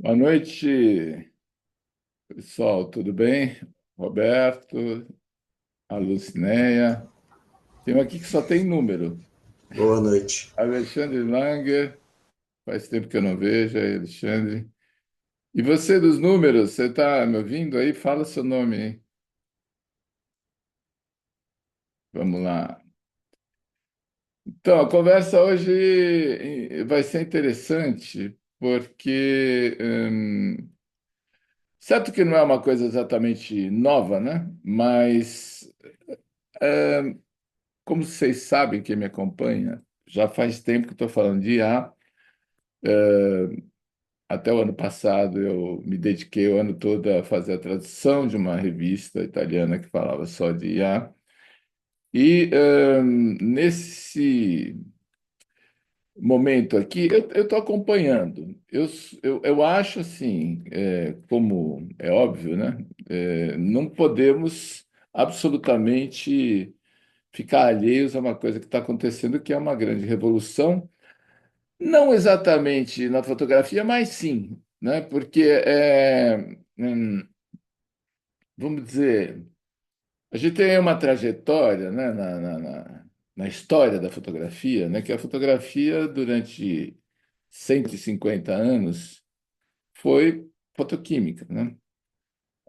Boa noite, pessoal, tudo bem? Roberto, a Lucinéia. Tem um aqui que só tem número. Boa noite. Alexandre Langer, faz tempo que eu não vejo, aí, Alexandre. E você dos números, você está me ouvindo aí? Fala seu nome aí. Vamos lá. Então, a conversa hoje vai ser interessante, porque certo que não é uma coisa exatamente nova, né? Mas como vocês sabem, quem me acompanha, já faz tempo que estou falando de IA. Até o ano passado eu me dediquei o ano todo a fazer a tradução de uma revista italiana que falava só de IA. E nesse momento aqui, eu estou acompanhando. Eu acho assim, como é óbvio, né? Não podemos absolutamente ficar alheios a uma coisa que está acontecendo, que é uma grande revolução. Não exatamente na fotografia, mas sim, né? Porque vamos dizer, a gente tem uma trajetória, né, na história da fotografia, né, que a fotografia durante 150 anos foi fotoquímica, né?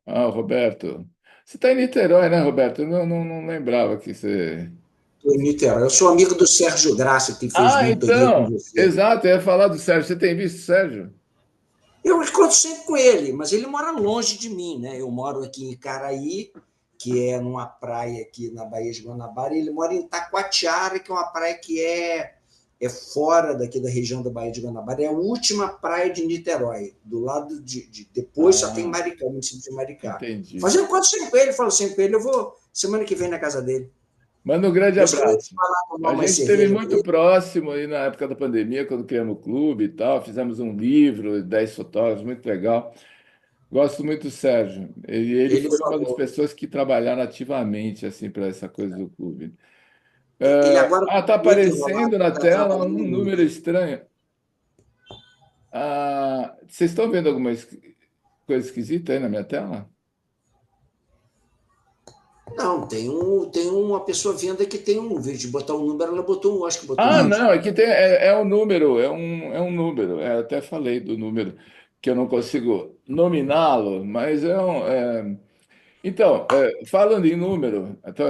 Ah, Roberto, você está em Niterói, né, Roberto? Eu não lembrava que você. Estou em Niterói. Eu sou amigo do Sérgio Graça, que fez Ah, mentoria com então, você. exato, eu ia falar do Sérgio. Você tem visto o Sérgio? Eu encontro sempre com ele, mas ele mora longe de mim, né? Eu moro aqui em Caraí, que é numa praia aqui na Baía de Guanabara, e ele mora em Taquatiara, que é uma praia que é fora daqui da região da Baía de Guanabara. É a última praia de Niterói, do lado depois só tem Ah, Maricá, o município de Maricá. entendi. Mas eu encontro sempre com ele, falo sempre com ele, eu vou semana que vem na casa dele. Manda um grande Eu só vou abraço. lá tomar A uma gente esteve cerveja com muito ele. próximo aí na época da pandemia, quando criamos o clube e tal. Fizemos um livro, 10 fotógrafos, muito legal. Gosto muito do Sérgio. Ele Ele foi uma das falou. pessoas que trabalharam ativamente assim para essa coisa do clube. Ele agora Tá está muito enrolado, aparecendo na está tela trabalhando um número muito. estranho. Vocês estão vendo alguma coisa esquisita aí na minha tela? Não, tem uma pessoa vendo que tem um vídeo. De botar um número, ela botou um, acho que botou um Ah, vídeo. não, aqui tem, é um número, é um número. Eu até falei do número que eu não consigo nominá-lo, mas então, falando em número, então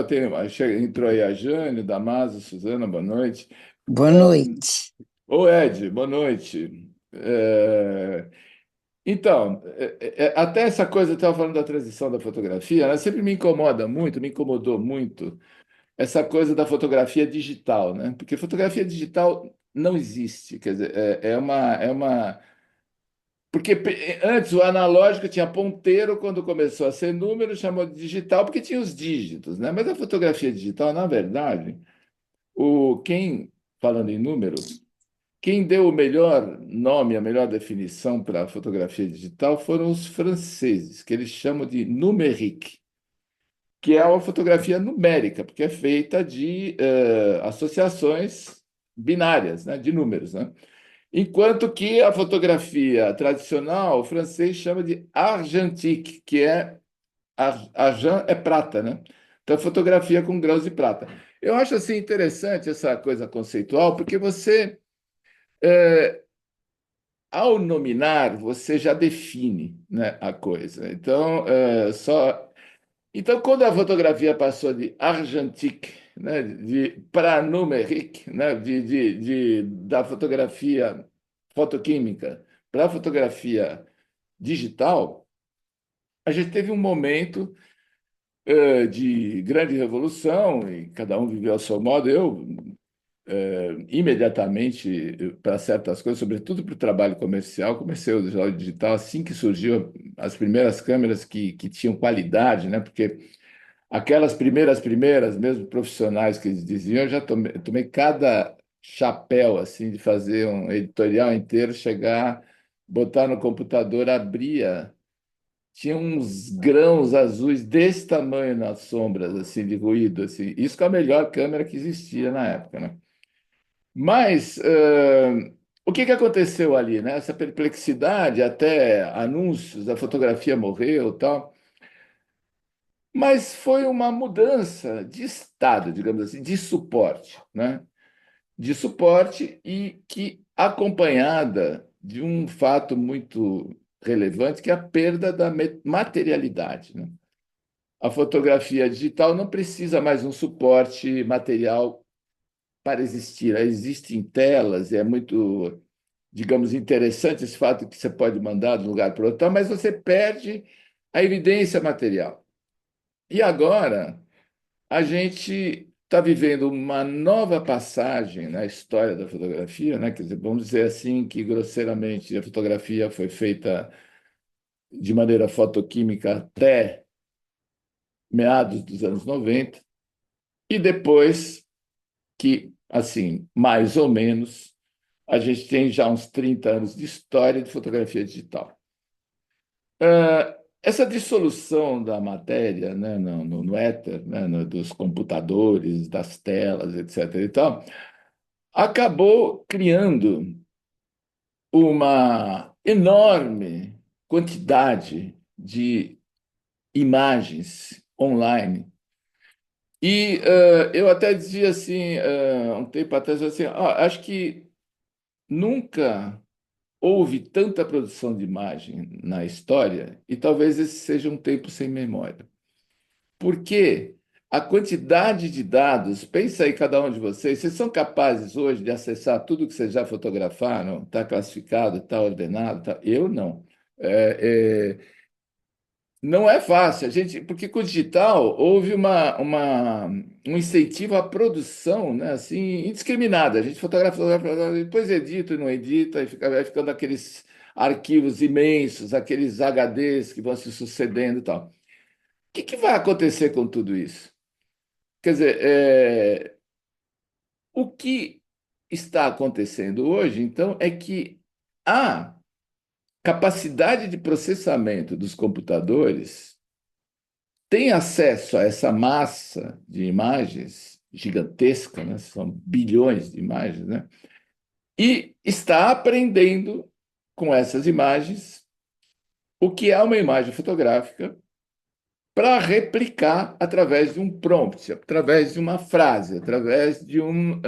entrou aí a Jane, Damaso, Suzana, boa noite. Boa noite. Ô Ed, boa noite. Então, até essa coisa, eu estava falando da transição da fotografia, ela sempre me incomoda muito, me incomodou muito, essa coisa da fotografia digital, né? Porque fotografia digital não existe, quer dizer, porque antes o analógico tinha ponteiro, quando começou a ser número, chamou de digital, porque tinha os dígitos, né? Mas a fotografia digital, na verdade, falando em número, quem deu o melhor nome, a melhor definição para a fotografia digital foram os franceses, que eles chamam de numérique, que é uma fotografia numérica, porque é feita de associações binárias, né, de números, né? Enquanto que a fotografia tradicional, o francês chama de argentique, que é argent é prata, né? Então, fotografia com grãos de prata. Eu acho assim interessante essa coisa conceitual, porque você, ao nominar, você já define, né, a coisa. Então, quando a fotografia passou de argentique, né, para numérique, né, da fotografia fotoquímica para a fotografia digital, a gente teve um momento de grande revolução e cada um viveu ao seu modo. Eu, imediatamente, para certas coisas, sobretudo para o trabalho comercial, comecei a usar o digital assim que surgiu as primeiras câmeras que tinham qualidade, né, porque aquelas primeiras, mesmo profissionais que eles diziam, eu já tomei cada chapéu assim de fazer um editorial inteiro, chegar, botar no computador, abria, tinha uns grãos azuis desse tamanho nas sombras assim de ruído assim. Isso que é a melhor câmera que existia na época, né? Mas O que que aconteceu ali, né? Essa perplexidade, até anúncios, a fotografia morreu, e tal. Mas foi uma mudança de estado, digamos assim, de suporte, né? De suporte e que acompanhada de um fato muito relevante, que é a perda da materialidade, né? A fotografia digital não precisa mais um suporte material para existir. Ela existe em telas, é muito, digamos, interessante esse fato que você pode mandar de um lugar para outro, mas você perde a evidência material. E agora a gente está vivendo uma nova passagem na história da fotografia, né? Quer dizer, vamos dizer assim que grosseiramente a fotografia foi feita de maneira fotoquímica até meados dos anos 90 e depois que, assim, mais ou menos, a gente tem já uns 30 anos de história de fotografia digital. Essa dissolução da matéria, né, no éter, né, dos computadores, das telas, etc. e tal, acabou criando uma enorme quantidade de imagens online. E eu até dizia assim, um tempo atrás, assim, acho que nunca houve tanta produção de imagem na história, e talvez esse seja um tempo sem memória. Porque a quantidade de dados, pensa aí cada um de vocês são capazes hoje de acessar tudo que vocês já fotografaram, está classificado, está ordenado, tá? Eu não. Não é fácil, a gente, porque com o digital houve um incentivo à produção, né, assim, indiscriminada. A gente fotografa, fotografa, depois edita e não edita, e vai ficando aqueles arquivos imensos, aqueles HDs que vão se sucedendo e tal. O que vai acontecer com tudo isso? Quer dizer, o que está acontecendo hoje, então, é que a capacidade de processamento dos computadores tem acesso a essa massa de imagens gigantesca, né? São bilhões de imagens, né? E está aprendendo com essas imagens o que é uma imagem fotográfica para replicar através de um prompt, através de uma frase, através de uma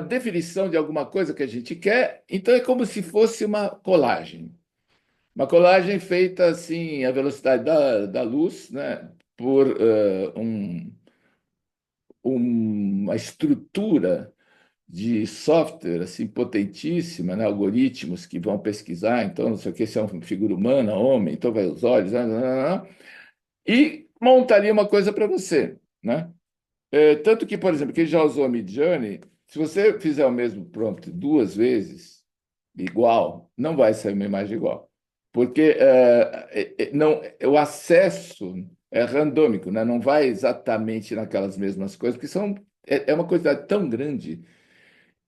definição de alguma coisa que a gente quer. Então é como se fosse uma colagem. Uma colagem feita assim à velocidade da luz, né? Por uma estrutura de software assim potentíssima, né? Algoritmos que vão pesquisar, então não sei o que se é uma figura humana, homem, então vai os olhos, e montaria uma coisa para você, né? Tanto que, por exemplo, quem já usou a Midjourney, se você fizer o mesmo prompt duas vezes, igual, não vai sair uma imagem igual. Porque não, o acesso é randômico, né? Não vai exatamente naquelas mesmas coisas, porque é uma quantidade tão grande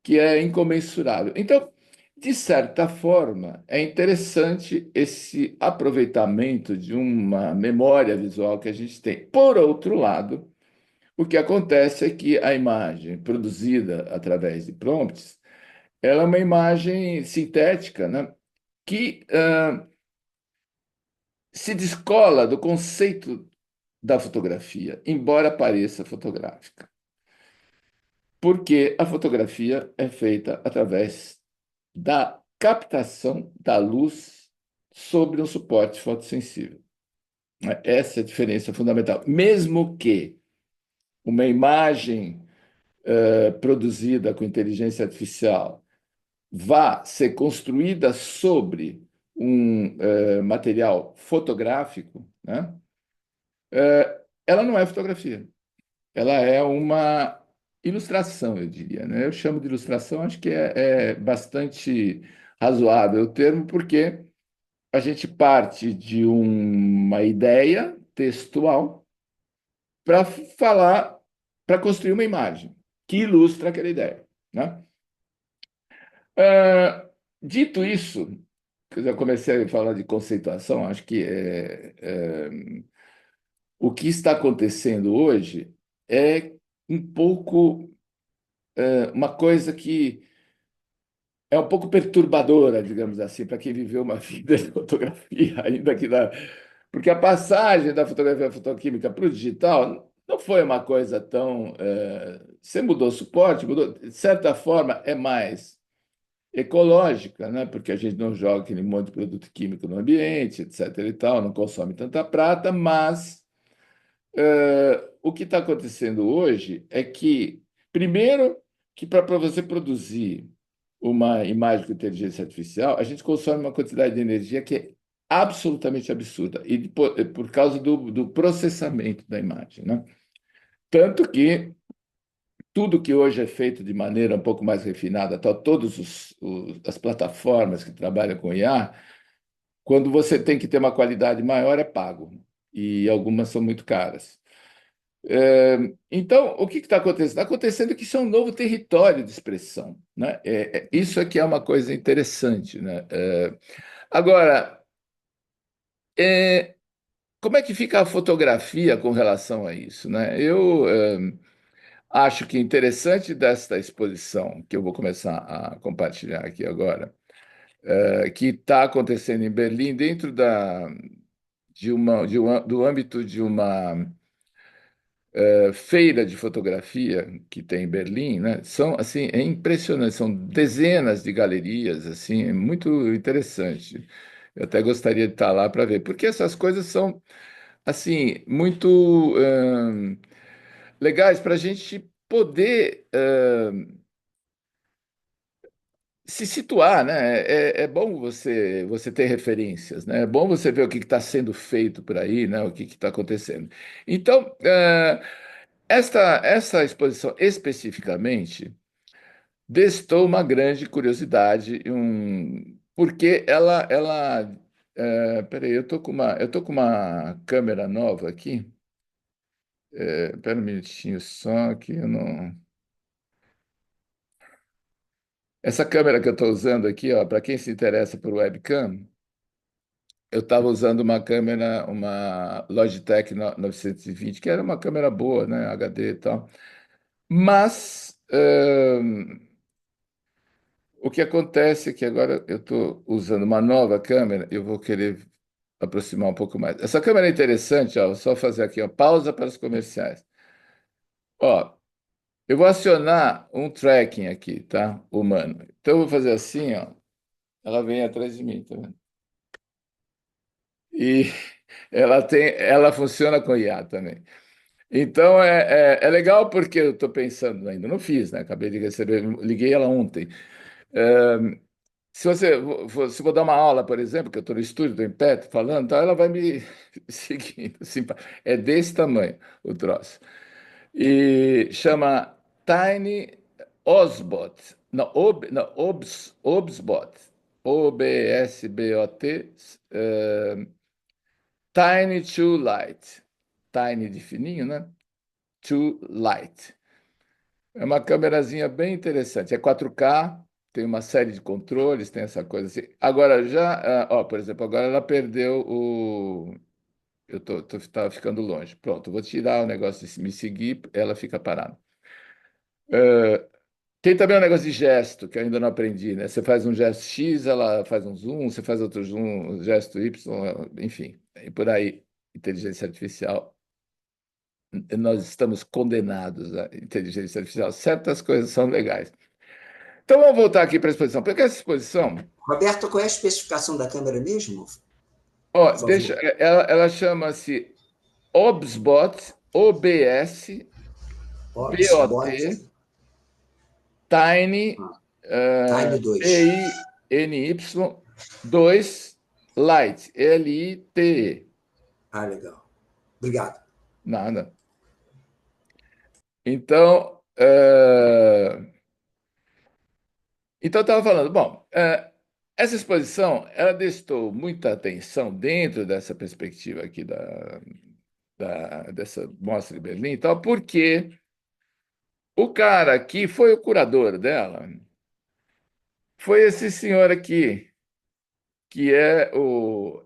que é incomensurável. Então, de certa forma, é interessante esse aproveitamento de uma memória visual que a gente tem. Por outro lado, o que acontece é que a imagem produzida através de prompts, ela é uma imagem sintética, né? Que se descola do conceito da fotografia, embora pareça fotográfica. Porque a fotografia é feita através da captação da luz sobre um suporte fotossensível. Essa é a diferença fundamental. Mesmo que uma imagem produzida com inteligência artificial vá ser construída sobre um material fotográfico, né? Ela não é fotografia, ela é uma ilustração, eu diria, né? Eu chamo de ilustração, acho que é bastante razoável o termo, porque a gente parte de uma ideia textual para falar, para construir uma imagem que ilustra aquela ideia, né? Dito isso, quer dizer, eu comecei a falar de conceituação, acho que o que está acontecendo hoje é um pouco. uma coisa que é um pouco perturbadora, digamos assim, para quem viveu uma vida de fotografia, ainda que dá. Porque a passagem da fotografia fotoquímica para o digital não foi uma coisa tão. Você mudou o suporte, mudou, de certa forma, é mais ecológica, né? Porque a gente não joga aquele monte de produto químico no ambiente, etc. e tal, não consome tanta prata, mas o que está acontecendo hoje é que, primeiro, que para você produzir uma imagem com inteligência artificial, a gente consome uma quantidade de energia que é absolutamente absurda, e por causa do processamento da imagem, né? Tanto que tudo que hoje é feito de maneira um pouco mais refinada, tal, todas as plataformas que trabalham com IA, quando você tem que ter uma qualidade maior, é pago. E algumas são muito caras. Então, o que está acontecendo? Está acontecendo que isso é um novo território de expressão, né? Isso aqui é uma coisa interessante, né? Agora, é, como é que fica a fotografia com relação a isso, né? Eu acho que interessante desta exposição, que eu vou começar a compartilhar aqui agora, que está acontecendo em Berlim, dentro do âmbito de uma feira de fotografia que tem em Berlim, né? São assim, é impressionante, são dezenas de galerias, assim, é muito interessante. Eu até gostaria de estar lá para ver, porque essas coisas são assim muito legais para a gente poder se situar, né? É bom você ter referências, né? É bom você ver o que está sendo feito por aí, né? O que está acontecendo. Então, essa exposição especificamente destou uma grande curiosidade, porque peraí, eu tô com uma câmera nova aqui. Pera um minutinho só que eu não. Essa câmera que eu estou usando aqui, ó, para quem se interessa por webcam, eu estava usando uma câmera, uma Logitech 920, que era uma câmera boa, né, HD e tal. Mas o que acontece é que agora eu estou usando uma nova câmera, eu vou querer aproximar um pouco mais. Essa câmera é interessante, ó, vou só fazer aqui, ó, pausa para os comerciais. Ó, eu vou acionar um tracking aqui, tá? Humano. Então eu vou fazer assim, ó, ela vem atrás de mim, tá vendo? E ela funciona com IA também. Então é legal porque eu estou pensando, ainda não fiz, né? Acabei de receber, liguei ela ontem. Se eu vou dar uma aula, por exemplo, que eu estou no estúdio, estou em pé, tô falando, então ela vai me seguindo. Assim, é desse tamanho o troço. E chama Tiny Osbot. Não, não Obsbot. OBSBOT. Tiny to Light. Tiny de fininho, né? To Light. É uma câmerazinha bem interessante. É 4K, tem uma série de controles, tem essa coisa assim. Agora, por exemplo, agora ela perdeu o. Tava ficando longe. Pronto, eu vou tirar o negócio de me seguir, ela fica parada. Tem também um negócio de gesto, que eu ainda não aprendi, né? Você faz um gesto X, ela faz um zoom, você faz outro zoom, um gesto Y, enfim, e por aí. Inteligência artificial, nós estamos condenados à inteligência artificial. Certas coisas são legais. Então vamos voltar aqui para a exposição, porque essa exposição, Roberto, qual é a especificação da câmera mesmo? ó, Por favor. ela chama-se OBSBOT, OBS, Ops, bot, BOT, Tiny, Time 2. TINY 2 Lite, LITE. Ah, legal. Obrigado. Nada. Então, eu estava falando, bom, essa exposição, ela destou muita atenção dentro dessa perspectiva aqui dessa mostra de Berlim e tal, porque o cara que foi o curador dela foi esse senhor aqui, que é o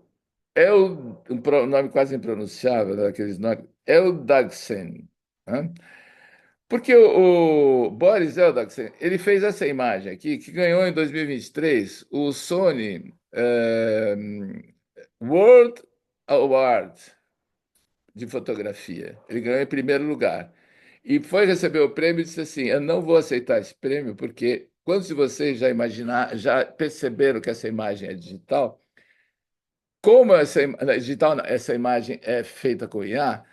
nome quase impronunciável, né, aqueles nomes, Eldagsen, né? Porque o Boris Eldagsen, ele fez essa imagem aqui, que ganhou em 2023 o Sony World Award de fotografia. Ele ganhou em primeiro lugar. E foi receber o prêmio e disse assim: Eu não vou aceitar esse prêmio, porque quando se vocês já imaginar, já perceberam que essa imagem é digital, como digital, não, essa imagem é feita com IA,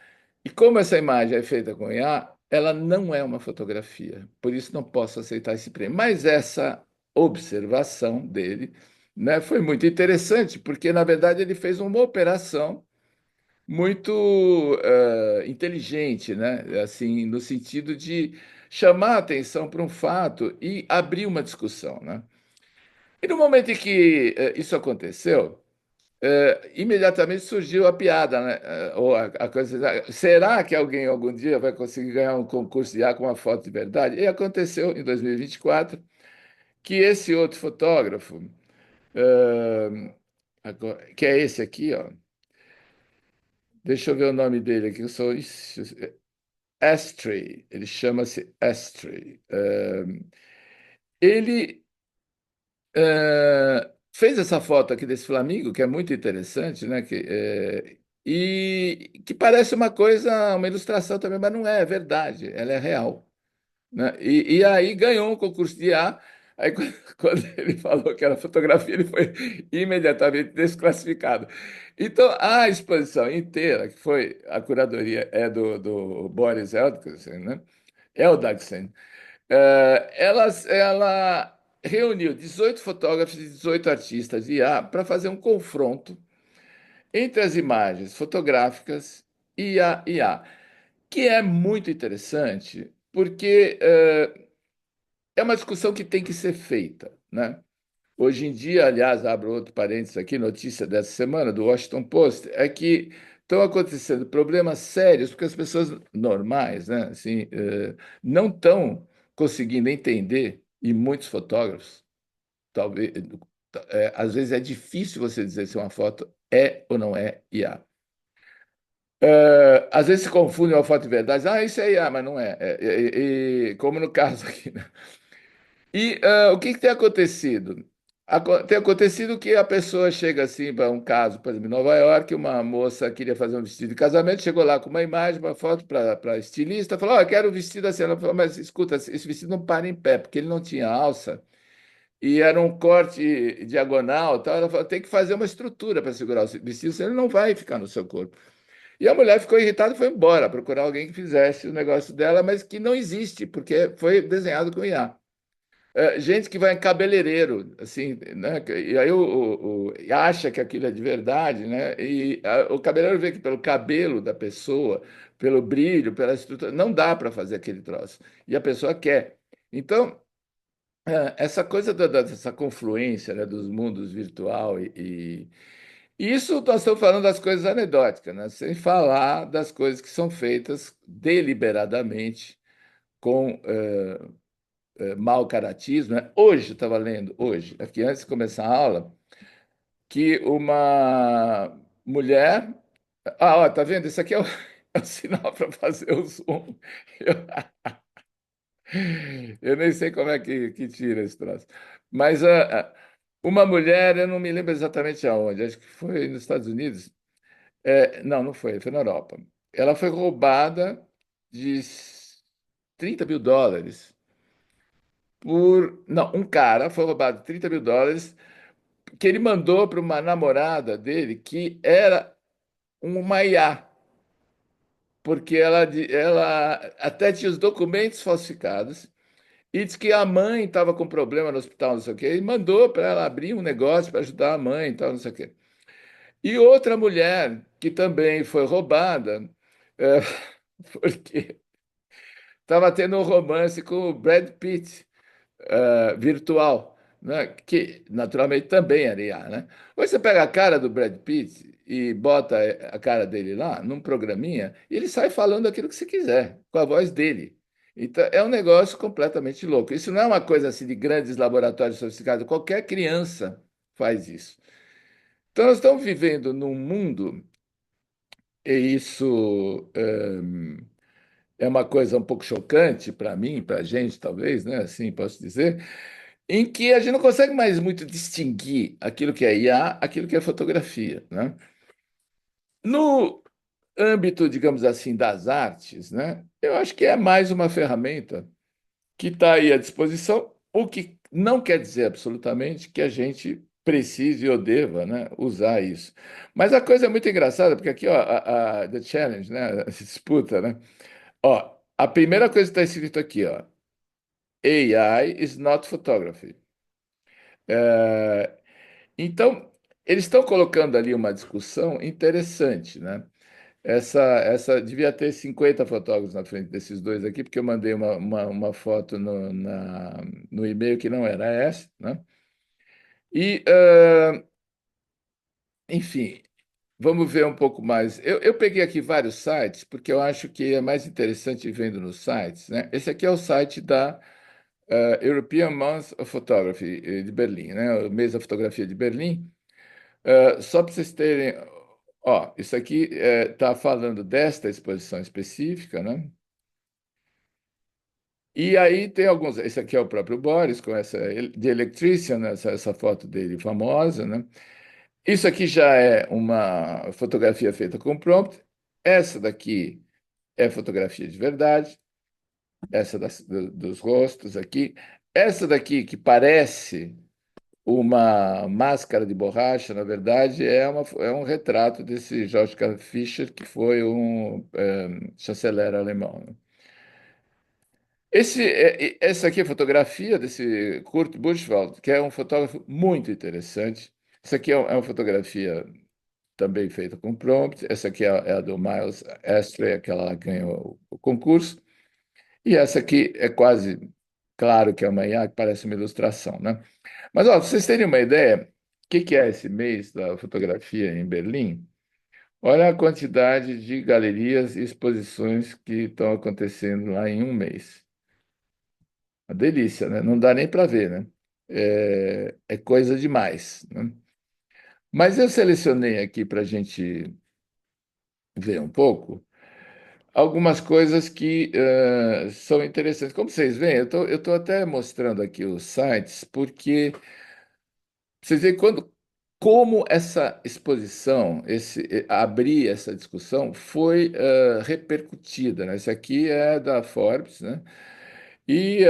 e como essa imagem é feita com IA, ela não é uma fotografia. Por isso não posso aceitar esse prêmio. Mas essa observação dele, né, foi muito interessante, porque na verdade ele fez uma operação muito inteligente, né? Assim, no sentido de chamar a atenção para um fato e abrir uma discussão, né? E no momento em que isso aconteceu, imediatamente surgiu a piada, né? Ou a coisa, será que alguém algum dia vai conseguir ganhar um concurso de ar com uma foto de verdade? E aconteceu em 2024 que esse outro fotógrafo, que é esse aqui, ó, deixa eu ver o nome dele aqui, eu sou Astray, ele chama-se Astray. Ele fez essa foto aqui desse flamingo, que é muito interessante, né? E que parece uma coisa, uma ilustração também, mas não é, é verdade, ela é real, né? E aí ganhou um concurso de ar. Aí, quando ele falou que era fotografia, ele foi imediatamente desclassificado. Então, a exposição inteira, que foi a curadoria é do Boris Eldagsen, né? Eldagsen, ela reuniu 18 fotógrafos e 18 artistas de IA para fazer um confronto entre as imagens fotográficas e a IA, que é muito interessante, porque é uma discussão que tem que ser feita, né? Hoje em dia, aliás, abro outro parênteses aqui, notícia dessa semana do Washington Post, é que estão acontecendo problemas sérios, porque as pessoas normais, né, assim, não estão conseguindo entender, e muitos fotógrafos, talvez, às vezes é difícil você dizer se uma foto é ou não é IA. Às vezes se confunde uma foto de verdade, isso é IA, mas não é. Como no caso aqui, né? E o que que tem acontecido? Tem acontecido que a pessoa chega assim para um caso, por exemplo, em Nova York, uma moça queria fazer um vestido de casamento, chegou lá com uma imagem, uma foto para a estilista, falou: eu quero um vestido assim. Ela falou: mas escuta, esse vestido não para em pé, porque ele não tinha alça e era um corte diagonal, tal. Ela falou: tem que fazer uma estrutura para segurar o vestido, senão ele não vai ficar no seu corpo. E a mulher ficou irritada e foi embora procurar alguém que fizesse o negócio dela, mas que não existe, porque foi desenhado com IA. Gente que vai em cabeleireiro, assim, né? E aí e acha que aquilo é de verdade, né? E o cabeleireiro vê que pelo cabelo da pessoa, pelo brilho, pela estrutura, não dá para fazer aquele troço. E a pessoa quer. Então, essa coisa dessa confluência, né, dos mundos virtual e isso nós estamos falando das coisas anedóticas, né? Sem falar das coisas que são feitas deliberadamente com mau caratismo, né? Hoje, estava lendo, hoje, aqui antes de começar a aula, que uma mulher. Ó, tá vendo? Isso aqui é o, é o sinal para fazer o zoom. Eu, eu nem sei como é que tira esse troço. Mas uma mulher, eu não me lembro exatamente aonde, acho que foi nos Estados Unidos. Não, não foi, foi na Europa. Ela foi roubada de US$ 30 mil por. Não, um cara foi roubado de US$ 30 mil que ele mandou para uma namorada dele que era uma IA, porque ela até tinha os documentos falsificados e disse que a mãe estava com problema no hospital, não sei o quê, e mandou para ela abrir um negócio para ajudar a mãe e tal, não sei o quê. E outra mulher que também foi roubada, é, porque estava tendo um romance com o Brad Pitt. Virtual, né? Que naturalmente também era IA, né? Hoje você pega a cara do Brad Pitt e bota a cara dele lá num programinha e ele sai falando aquilo que você quiser, com a voz dele. Então é um negócio completamente louco. Isso não é uma coisa assim de grandes laboratórios sofisticados, qualquer criança faz isso. Então nós estamos vivendo num mundo, e isso é uma coisa um pouco chocante para mim, para a gente, talvez, né? Assim posso dizer, em que a gente não consegue mais muito distinguir aquilo que é IA, aquilo que é fotografia, né? No âmbito, digamos assim, das artes, né? Eu acho que é mais uma ferramenta que está aí à disposição, o que não quer dizer absolutamente que a gente precise ou deva, né, usar isso. Mas a coisa é muito engraçada, porque aqui, ó, The Challenge, né, a disputa, né? Ó, a primeira coisa que está escrito aqui, ó, AI is not photography. É, então, eles estão colocando ali uma discussão interessante, né? Essa devia ter 50 fotógrafos na frente desses dois aqui, porque eu mandei uma foto no e-mail que não era essa, né? E, enfim, vamos ver um pouco mais. Eu peguei aqui vários sites, porque eu acho que é mais interessante ir vendo nos sites, né? Esse aqui é o site da European Month of Photography de Berlim, né? O mês da fotografia de Berlim. Só para vocês terem, ó, isso aqui está falando desta exposição específica, né? E aí tem alguns. Esse aqui é o próprio Boris, com essa de Electrician, né, essa foto dele famosa, né? Isso aqui já é uma fotografia feita com prompt. Essa daqui é fotografia de verdade. Essa dos rostos aqui. Essa daqui, que parece uma máscara de borracha, na verdade, é um retrato desse Joschka Fischer, que foi um chanceler alemão, né? Essa aqui é a fotografia desse Kurt Buchwald, que é um fotógrafo muito interessante. Essa aqui é uma fotografia também feita com prompt. Essa aqui é a do Miles Astray, aquela que ganhou o concurso. E essa aqui é quase claro que é uma IA, que parece uma ilustração, né? Mas, ó, pra vocês terem uma ideia, o que é esse mês da fotografia em Berlim? Olha a quantidade de galerias e exposições que estão acontecendo lá em um mês. Uma delícia, né? Não dá nem para ver, né? É coisa demais, né? Mas eu selecionei aqui para a gente ver um pouco algumas coisas que são interessantes. Como vocês veem, eu tô até mostrando aqui os sites, porque vocês veem como essa exposição, abrir essa discussão foi repercutida, né? Isso aqui é da Forbes, né? E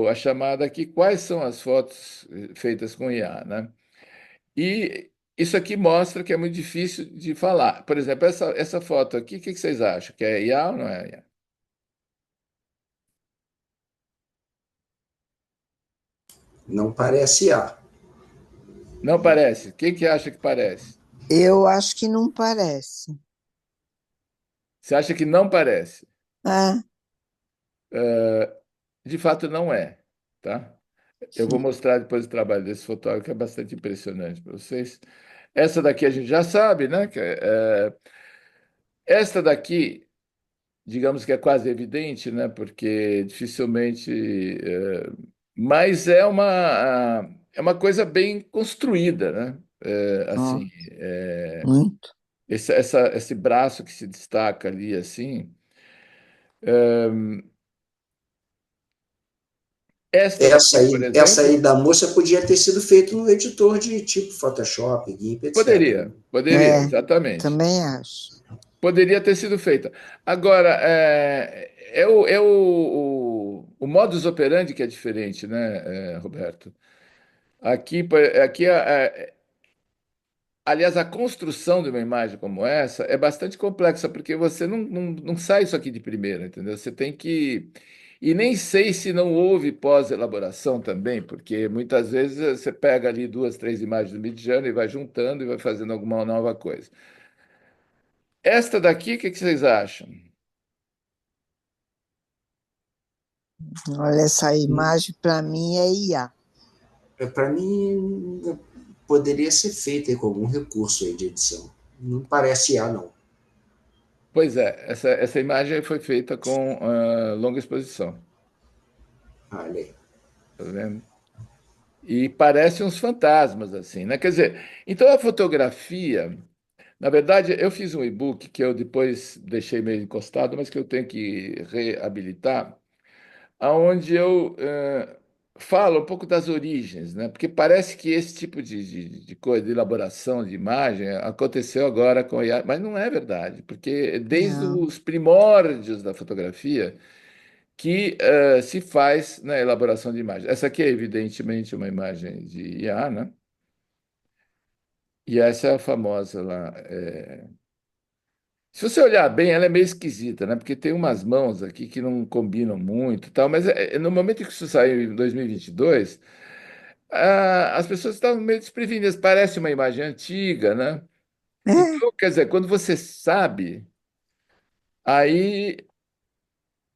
a chamada aqui, quais são as fotos feitas com IA, né? E isso aqui mostra que é muito difícil de falar. Por exemplo, essa foto aqui, o que vocês acham? Que é IA ou não é IA? Não parece A. Não parece. Quem que acha que parece? Eu acho que não parece. Você acha que não parece? Ah, De fato, não é, tá? Eu vou mostrar depois o trabalho desse fotógrafo, que é bastante impressionante para vocês. Essa daqui a gente já sabe, né? Esta daqui, digamos que é quase evidente, né? Porque dificilmente. Mas é uma coisa bem construída, né? ó, Assim, muito. esse braço que se destaca ali, assim. Esta daqui, por Essa exemplo, aí da moça podia ter sido feito no editor de tipo Photoshop, GIMP, etc. poderia, É, exatamente. também acho. Poderia ter sido feita. Agora, o modus operandi que é diferente, né, Roberto? Aqui aliás, a construção de uma imagem como essa é bastante complexa, porque você não sai isso aqui de primeira, entendeu? Você tem que. E nem sei se não houve pós-elaboração também, porque muitas vezes você pega ali duas, três imagens do Midjourney e vai juntando e vai fazendo alguma nova coisa. Esta daqui, o que vocês acham? Olha, essa imagem para mim é IA. Para mim, poderia ser feita com algum recurso aí de edição. Não parece A, não. Pois é, essa imagem foi feita com longa exposição, Olha aí. tá vendo? E parece uns fantasmas, assim, né? Quer dizer, então a fotografia. Na verdade, eu fiz um e-book que eu depois deixei meio encostado, mas que eu tenho que reabilitar, aonde eu falo um pouco das origens, né? Porque parece que esse tipo de coisa, de elaboração de imagem, aconteceu agora com a IA, mas não é verdade, porque desde Não. os primórdios da fotografia que se faz na elaboração de imagem. Essa aqui é evidentemente uma imagem de IA, né? E essa é a famosa lá. Se você olhar bem, ela é meio esquisita, né? Porque tem umas mãos aqui que não combinam muito, e tal. Mas no momento que isso saiu em 2022, as pessoas estavam meio desprevenidas. Parece uma imagem antiga, né? É, Então, quer dizer, quando você sabe, aí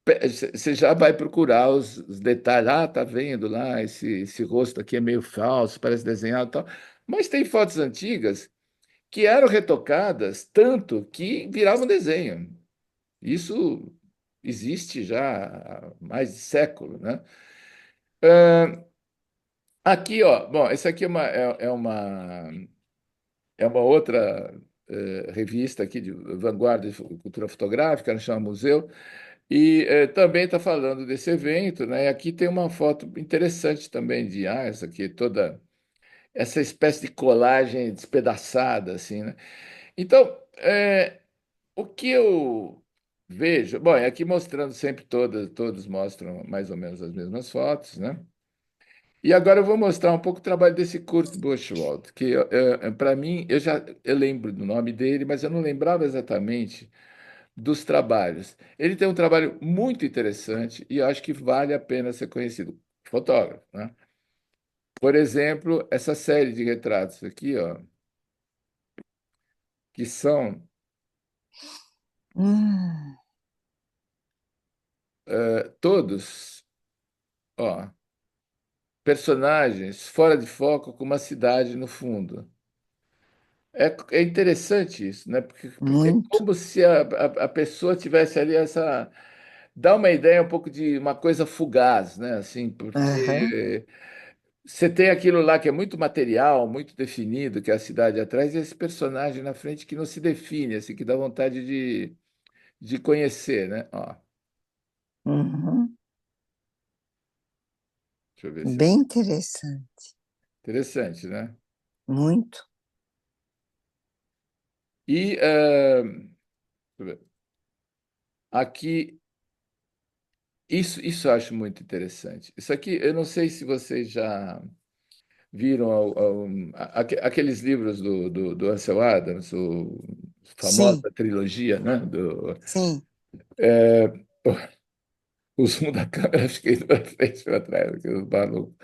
você já vai procurar os detalhes. Ah, tá vendo lá, esse rosto aqui é meio falso, parece desenhado, e tal. Mas tem fotos antigas que eram retocadas tanto que viravam desenho. Isso existe já há mais de século, né? Aqui, ó, bom, essa aqui é uma outra revista aqui de vanguarda de cultura fotográfica, ela chama Museu, e também está falando desse evento, né? E aqui tem uma foto interessante também de essa aqui, toda essa espécie de colagem despedaçada, assim, né? Então, o que eu vejo, bom, é aqui mostrando sempre todos mostram mais ou menos as mesmas fotos, né? E agora eu vou mostrar um pouco o trabalho desse Kurt Buchwald, que para mim, eu lembro do nome dele, mas eu não lembrava exatamente dos trabalhos. Ele tem um trabalho muito interessante e eu acho que vale a pena ser conhecido. Fotógrafo, né? Por exemplo, essa série de retratos aqui, ó, que são hum, todos, ó, personagens fora de foco com uma cidade no fundo. É interessante isso, né? Porque é muito. como se a pessoa tivesse ali essa. Dá uma ideia um pouco de uma coisa fugaz, né? Assim, Aham, porque você tem aquilo lá que é muito material, muito definido, que é a cidade atrás, e esse personagem na frente que não se define, assim, que dá vontade de conhecer, né? Ó, uhum. deixa eu ver se. Bem interessante. Interessante, né? Muito. E deixa eu ver. Aqui, isso eu acho muito interessante. Isso aqui, eu não sei se vocês já viram aqueles livros do Ansel Adams, o Sim, famosa trilogia, né? sim. É, o zoom da câmera fiquei para frente e para trás, que eu maluco.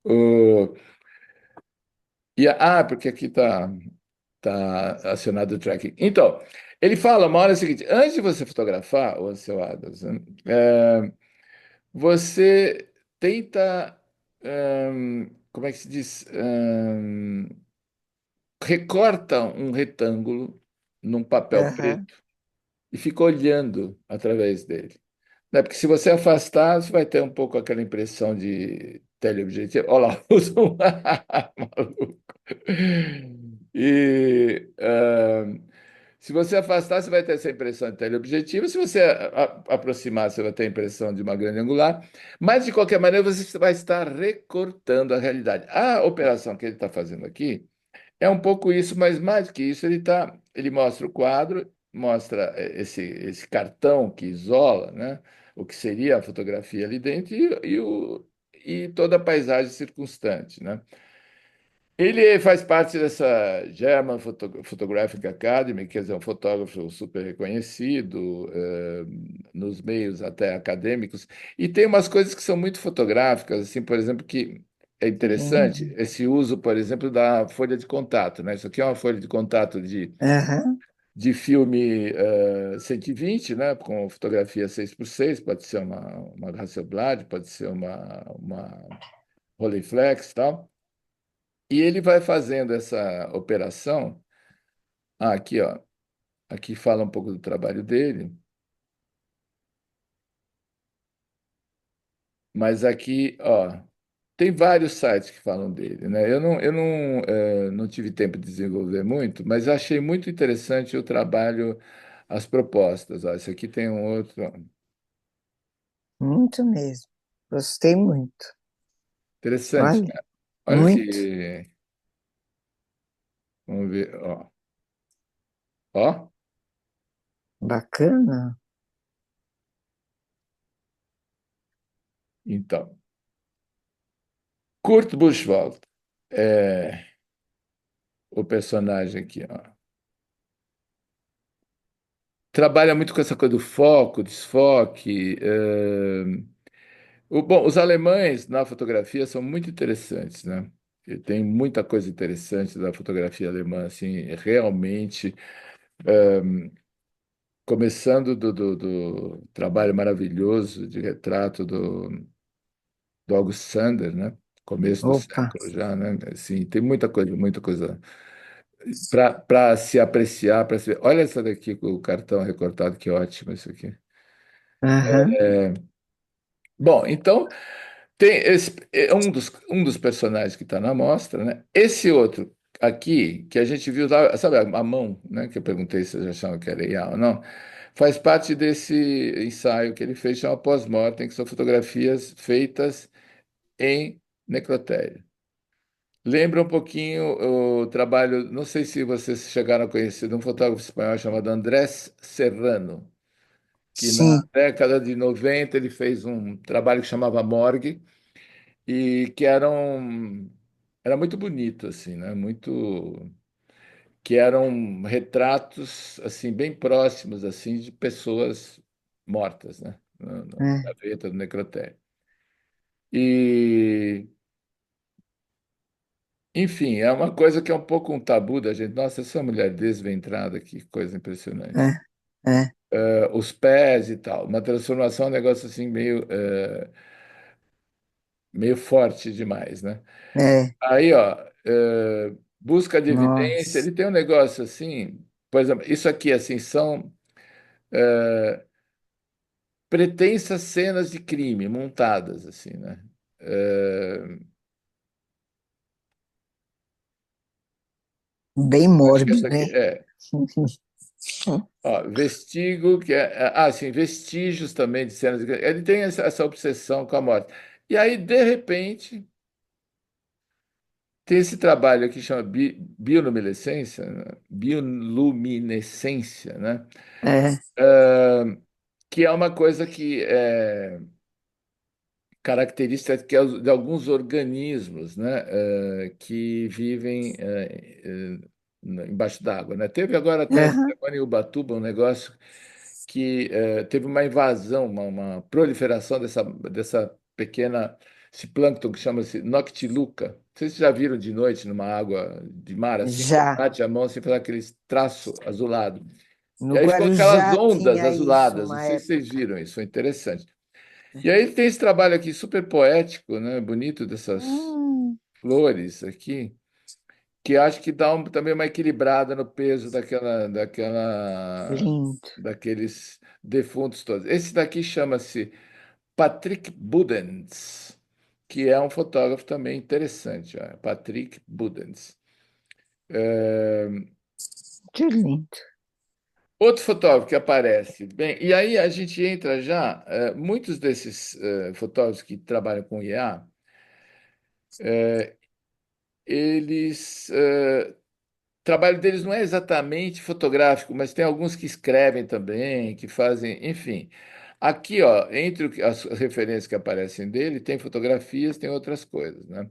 O, porque aqui tá acionado o tracking. Então, ele fala uma hora seguinte, antes de você fotografar o Ansel Adams, né, você tenta, como é que se diz? Recorta um retângulo num papel Aham, preto e fica olhando através dele. Né? Porque se você afastar, você vai ter um pouco aquela impressão de teleobjetivo. Olha lá, o zoom. Maluco. E se você afastar, você vai ter essa impressão de teleobjetivo. Se você aproximar, você vai ter a impressão de uma grande angular. Mas, de qualquer maneira, você vai estar recortando a realidade. A operação que ele está fazendo aqui é um pouco isso, mas mais do que isso, ele mostra o quadro, mostra esse cartão que isola, né, o que seria a fotografia ali dentro e toda a paisagem circunstante, né? Ele faz parte dessa German Photographic Academy, quer dizer, um fotógrafo super reconhecido, nos meios até acadêmicos, e tem umas coisas que são muito fotográficas, assim, por exemplo, que é interessante, entendi. esse uso, por exemplo, da folha de contato, né? Isso aqui é uma folha de contato Aham, de filme 120, né? Com fotografia 6x6, pode ser uma Hasselblad, pode ser uma Rolleiflex e tal. E ele vai fazendo essa operação. Aqui, ó. Aqui fala um pouco do trabalho dele, mas aqui, ó, tem vários sites que falam dele, né? Eu não tive tempo de desenvolver muito, mas achei muito interessante o trabalho, as propostas. Ó, esse aqui tem um outro. Muito mesmo. Gostei muito. Interessante, Olha, né? Olha muito que. Vamos ver, ó. Ó, bacana. então. Kurt Buchwald é o personagem aqui, ó. Trabalha muito com essa coisa do foco, desfoque. Bom, os alemães na fotografia são muito interessantes, né? E tem muita coisa interessante da fotografia alemã, assim, realmente, começando do trabalho maravilhoso de retrato do August Sander, né? Começo do Opa. século já, né? Assim, tem muita coisa para se apreciar, para se ver. Olha essa daqui com o cartão recortado, que ótimo isso aqui. Aham. Bom, então tem esse é um dos personagens que está na mostra, né? Esse outro aqui que a gente viu lá, sabe a mão, né? Que eu perguntei se vocês achavam que era IA ou não, faz parte desse ensaio que ele fez, chama Pós-Mortem, que são fotografias feitas em necrotério. Lembra um pouquinho o trabalho, não sei se vocês chegaram a conhecer, de um fotógrafo espanhol chamado Andrés Serrano, que na Sim. década de 90 ele fez um trabalho que chamava Morgue e que era muito bonito assim, né? Muito que eram retratos assim bem próximos assim de pessoas mortas, né? Na É, gaveta do necrotério. E enfim, é uma coisa que é um pouco um tabu da gente. Nossa, essa mulher desventrada, que coisa impressionante. é, é, Os pés e tal, uma transformação, um negócio assim meio forte demais, né? é. Aí, ó, busca de evidência, Nossa. ele tem um negócio assim, por exemplo, isso aqui assim são pretensas cenas de crime montadas assim, né? Eh, Bem acho que essa mórbido, aqui né? é. Ó, vestígio, sim, vestígios também de cenas. Ele tem essa obsessão com a morte. E aí, de repente, tem esse trabalho aqui que chama bioluminescência, né? Bioluminescência, né? É, Que é uma coisa que é característica de alguns organismos, né? Que vivem embaixo d'água, né? Teve agora até essa aham, semana em Ubatuba um negócio que teve uma invasão, uma proliferação dessa pequena, esse plâncton que chama-se Noctiluca. Vocês já viram de noite numa água de mar, assim, você já. bate a mão, assim, faz aquele traço azulado. E No aí ficam aquelas Guarujá ondas tinha isso azuladas, não uma sei se vocês época. viram isso, foi interessante. E aí tem esse trabalho aqui super poético, né, bonito dessas Hum, flores aqui, que acho que dá também uma equilibrada no peso lindo. daqueles defuntos todos. Esse daqui chama-se Patrick Budens, que é um fotógrafo também interessante. Ó, Patrick Budens. Que lindo. Outro fotógrafo que aparece, bem, e aí a gente entra já, muitos desses fotógrafos que trabalham com IA, eles o trabalho deles não é exatamente fotográfico, mas tem alguns que escrevem também, que fazem, enfim. Aqui, ó, entre as referências que aparecem dele, tem fotografias, tem outras coisas, né?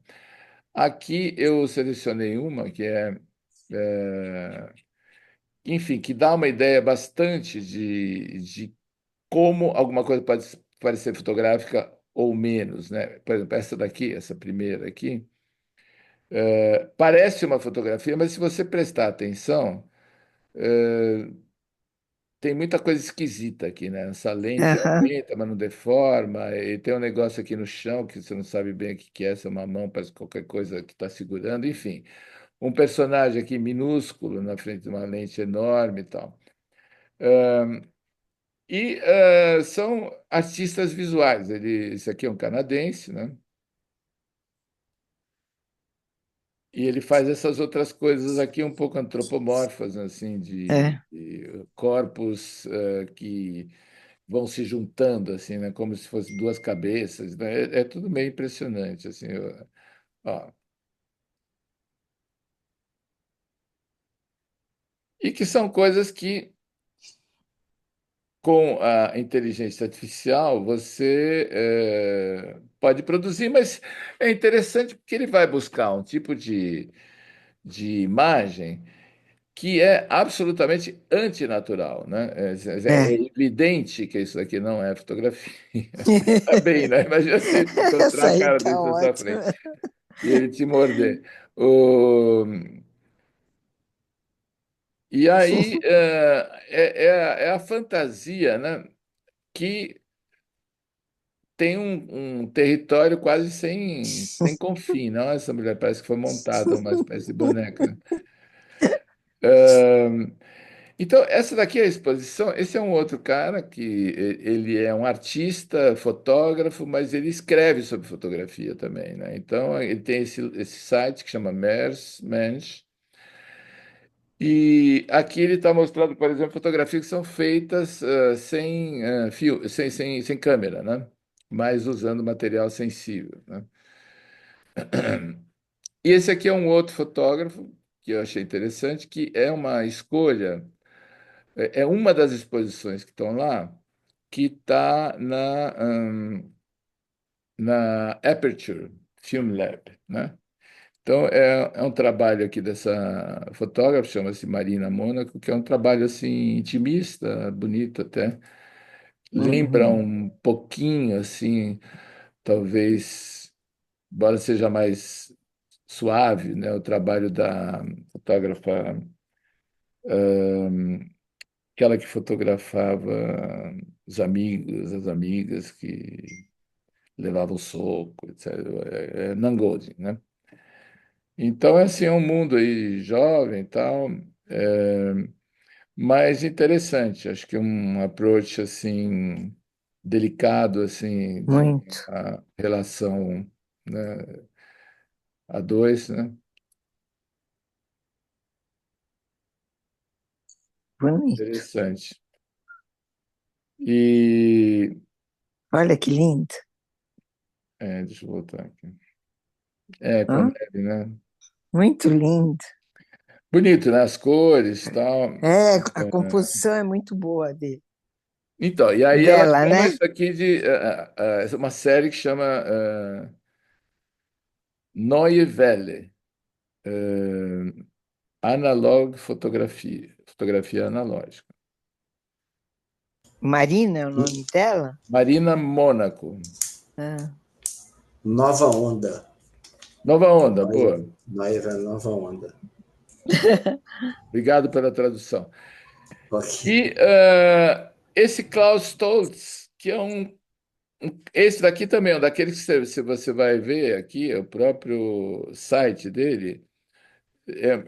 Aqui eu selecionei uma que enfim, que dá uma ideia bastante de como alguma coisa pode parecer fotográfica ou menos, né? Por exemplo, essa daqui, essa primeira aqui, parece uma fotografia, mas se você prestar atenção, tem muita coisa esquisita aqui, né? Essa lente Aham, aumenta, mas não deforma, e tem um negócio aqui no chão que você não sabe bem o que que é, se é uma mão, parece qualquer coisa que está segurando, enfim. Um personagem aqui minúsculo na frente de uma lente enorme e tal. E são artistas visuais. Esse aqui é um canadense, né? E ele faz essas outras coisas aqui um pouco antropomorfas, assim, É, de corpos que vão se juntando, assim, né, como se fossem duas cabeças, né? É tudo meio impressionante, assim. Ó. E que são coisas que, com a inteligência artificial, você pode produzir, mas é interessante porque ele vai buscar um tipo de imagem que é absolutamente antinatural, né? É é. evidente que isso aqui não é fotografia. Pensa bem, né? Imagina você encontrar Essa a aí cara tá desse na sua frente ótima. e ele te morder. O... E aí é a fantasia, né? Que tem um território quase sem confim. Não, essa mulher parece que foi montada uma espécie de boneca. Então, essa daqui é a exposição. Esse é um outro cara que ele é um artista, fotógrafo, mas ele escreve sobre fotografia também, né? Então, ele tem esse site que chama Mensch, e aqui ele está mostrando, por exemplo, fotografias que são feitas sem fio, sem câmera, né? Mas usando material sensível, né? E esse aqui é um outro fotógrafo que eu achei interessante, que é uma escolha, é uma das exposições que estão lá, que está na Aperture Film Lab, né? Então, é um trabalho aqui dessa fotógrafa, chama-se Marina Mônaco, que é um trabalho assim intimista, bonito até. Lembra Uhum. um pouquinho, assim, talvez, embora seja mais suave, né? O trabalho da fotógrafa, aquela que fotografava os amigos, as amigas que levavam soco, etc. Nangoldin, né? Então, é assim, é um mundo aí jovem e tal, mas interessante. Acho que é um approach, assim, delicado, assim, de Muito uma relação, né, a dois, né? bonito. Interessante. E, Olha que lindo. deixa eu voltar aqui. É, com a Ó, neve, né? muito lindo. Bonito, né? As cores, tal. É, a composição é muito boa Então, e aí ela dela, chama né? isso aqui de uma série que chama Neue Welle, analog fotografia, fotografia analógica. Marina é o nome dela? Marina Mônaco. Ah, Nova Onda. Nova Onda, Noiva, boa. noiva Nova Onda. Obrigado pela tradução. Ok. E esse Klaus Stoltz, que é esse daqui também é um daqueles que você vai ver aqui, é o próprio site dele,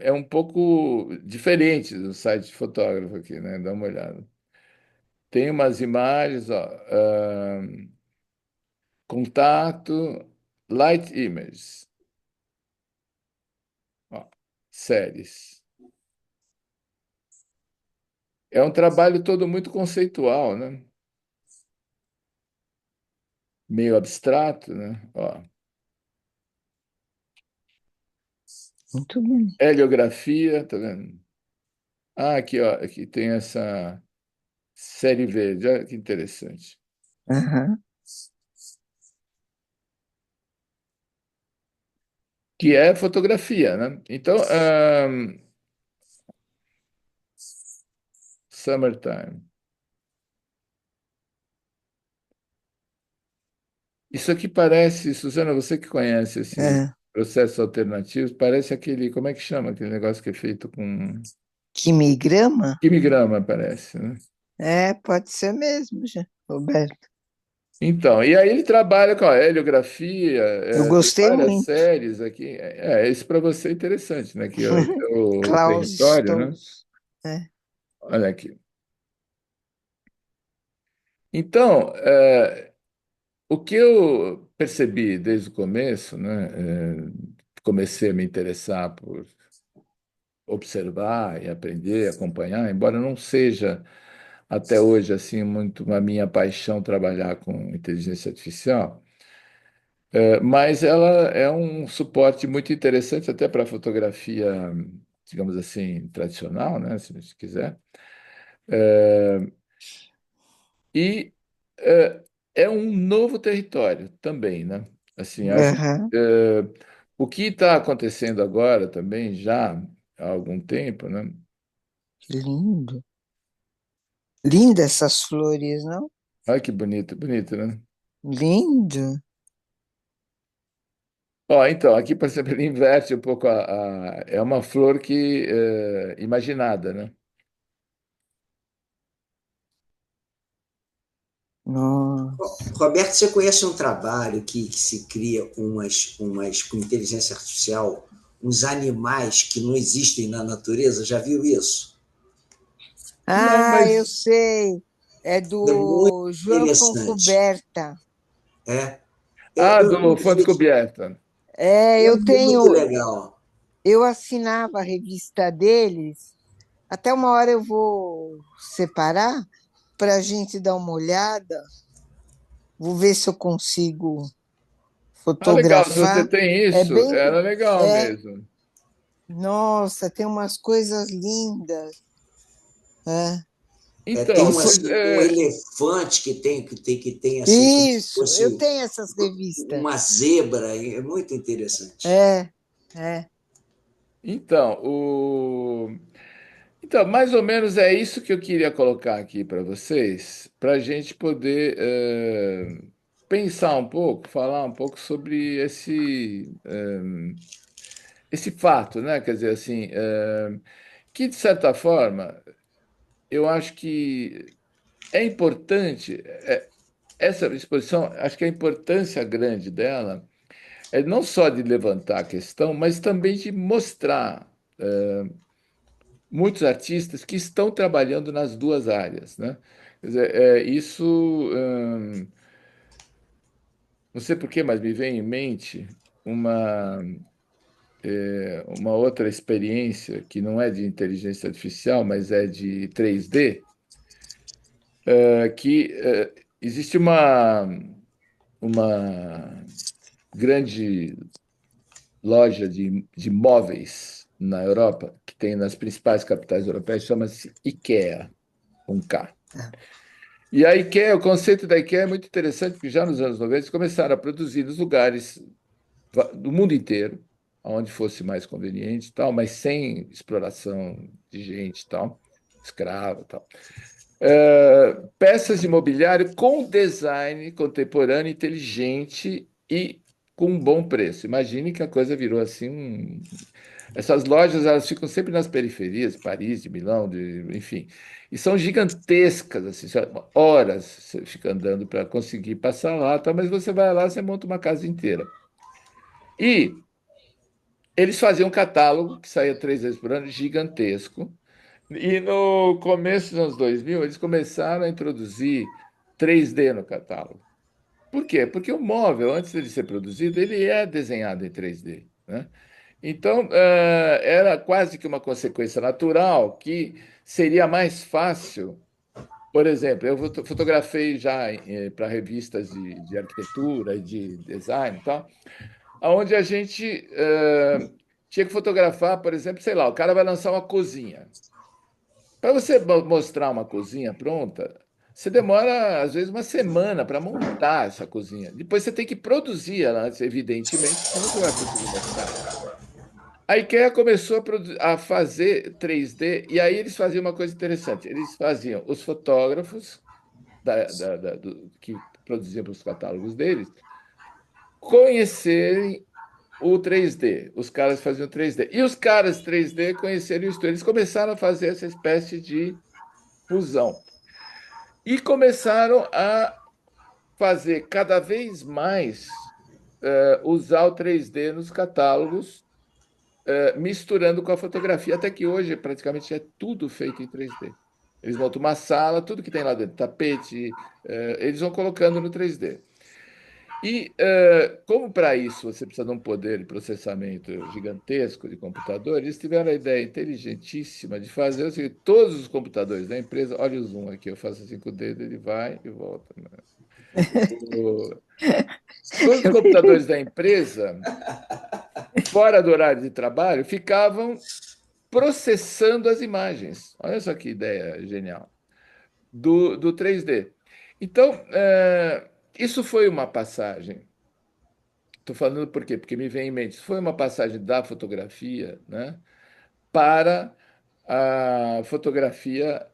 é um pouco diferente do site de fotógrafo aqui, né? Dá uma olhada. Tem umas imagens, ó, contato, light images, ó, séries. É um trabalho todo muito conceitual, né? Meio abstrato, né? Ó, muito bonito. heliografia, tá vendo? Ah, aqui, ó, aqui tem essa série verde, olha que interessante. Aham. Que é fotografia, né? Então, Summertime. Isso aqui parece, Suzana, você que conhece esses É. processos alternativos, parece aquele, como é que chama aquele negócio que é feito com Quimigrama? quimigrama, parece, né? É, pode ser mesmo, já, Roberto. Então, e aí ele trabalha com a heliografia, Eu tem gostei várias muito. séries aqui. Isso para você é interessante, né? Que é o Klaus território, né? Stolz. É. Olha aqui. Então, o que eu percebi desde o começo, né? comecei a me interessar por observar e aprender, acompanhar, embora não seja até hoje assim muito a minha paixão trabalhar com inteligência artificial, mas ela é um suporte muito interessante até para a fotografia, digamos assim, tradicional, né, se você quiser. E é, é um novo território também, né? Assim, acho que Aham. o que está acontecendo agora também já há algum tempo, né? Lindo. Linda essas flores, não? Olha que bonito, bonito, né? Lindo. Ó, então, aqui, por exemplo, ele inverte um pouco é uma flor que imaginada, né? Nossa. Roberto, você conhece um trabalho que se cria com inteligência artificial, uns animais que não existem na natureza? Já viu isso? Não, Ah, eu mas sei. É É muito do João interessante. Foncoberta. É, eu do nunca Fonte vi. Coberta. É, É eu muito tenho, legal. eu assinava a revista deles. Até uma hora eu vou separar para a gente dar uma olhada. Vou ver se eu consigo Ah, legal, se você fotografar. tem É isso, bem, era legal é, mesmo. nossa, tem umas coisas lindas. É. Tem Então, um, pois assim, um é. elefante que tem assim, como se Isso, eu fosse tenho essas revistas. uma zebra. É muito interessante. É, é. Então, então, mais ou menos é isso que eu queria colocar aqui para vocês, para a gente poder pensar um pouco, falar um pouco sobre esse fato, né? Quer dizer, assim, que de certa forma eu acho que é importante, essa exposição, acho que a importância grande dela é não só de levantar a questão, mas também de mostrar muitos artistas que estão trabalhando nas duas áreas, né? Quer dizer, isso, não sei por quê, mas me vem em mente uma, uma outra experiência que não é de inteligência artificial, mas é de 3D, que existe uma grande loja de móveis na Europa, que tem nas principais capitais europeias, chama-se IKEA, com K. E a IKEA, o conceito da IKEA é muito interessante, porque já nos anos 90 eles começaram a produzir nos lugares do mundo inteiro, onde fosse mais conveniente e tal, mas sem exploração de gente e tal, escravo e tal. Peças de mobiliário com design contemporâneo, inteligente e com um bom preço. Imagine que a coisa virou assim essas lojas elas ficam sempre nas periferias, Paris, de Milão, enfim, e são gigantescas, assim, horas você fica andando para conseguir passar lá, tá? Mas você vai lá, você monta uma casa inteira. E eles faziam um catálogo que saía 3 vezes por ano, gigantesco. E no começo dos anos 2000, eles começaram a introduzir 3D no catálogo. Por quê? Porque o móvel, antes de ser produzido, ele é desenhado em 3D, né? Então, era quase que uma consequência natural que seria mais fácil. Por exemplo, eu fotografei já para revistas de arquitetura e de design e tal, onde a gente tinha que fotografar, por exemplo, sei lá, o cara vai lançar uma cozinha. Para você mostrar uma cozinha pronta, você demora, às vezes, uma semana para montar essa cozinha. Depois você tem que produzir ela antes, evidentemente, senão você vai conseguir mostrar. A IKEA começou a fazer 3D, e aí eles faziam uma coisa interessante. Eles faziam os fotógrafos que produziam para os catálogos deles conhecerem o 3D. Os caras faziam 3D. E os caras 3D conheceram o estúdio. Eles começaram a fazer essa espécie de fusão. E começaram a fazer cada vez mais usar o 3D nos catálogos, misturando com a fotografia, até que hoje praticamente é tudo feito em 3D. Eles montam uma sala, tudo que tem lá dentro, tapete, eles vão colocando no 3D. E, como para isso você precisa de um poder de processamento gigantesco de computador, eles tiveram a ideia inteligentíssima de fazer o seguinte: todos os computadores da empresa, olha o zoom aqui, eu faço assim com o dedo, ele vai e volta, né? O- Todos os computadores da empresa, fora do horário de trabalho, ficavam processando as imagens. Olha só que ideia genial. Do 3D. Então, isso foi uma passagem. Estou falando por quê? Porque me vem em mente, isso foi uma passagem da fotografia, né, para a fotografia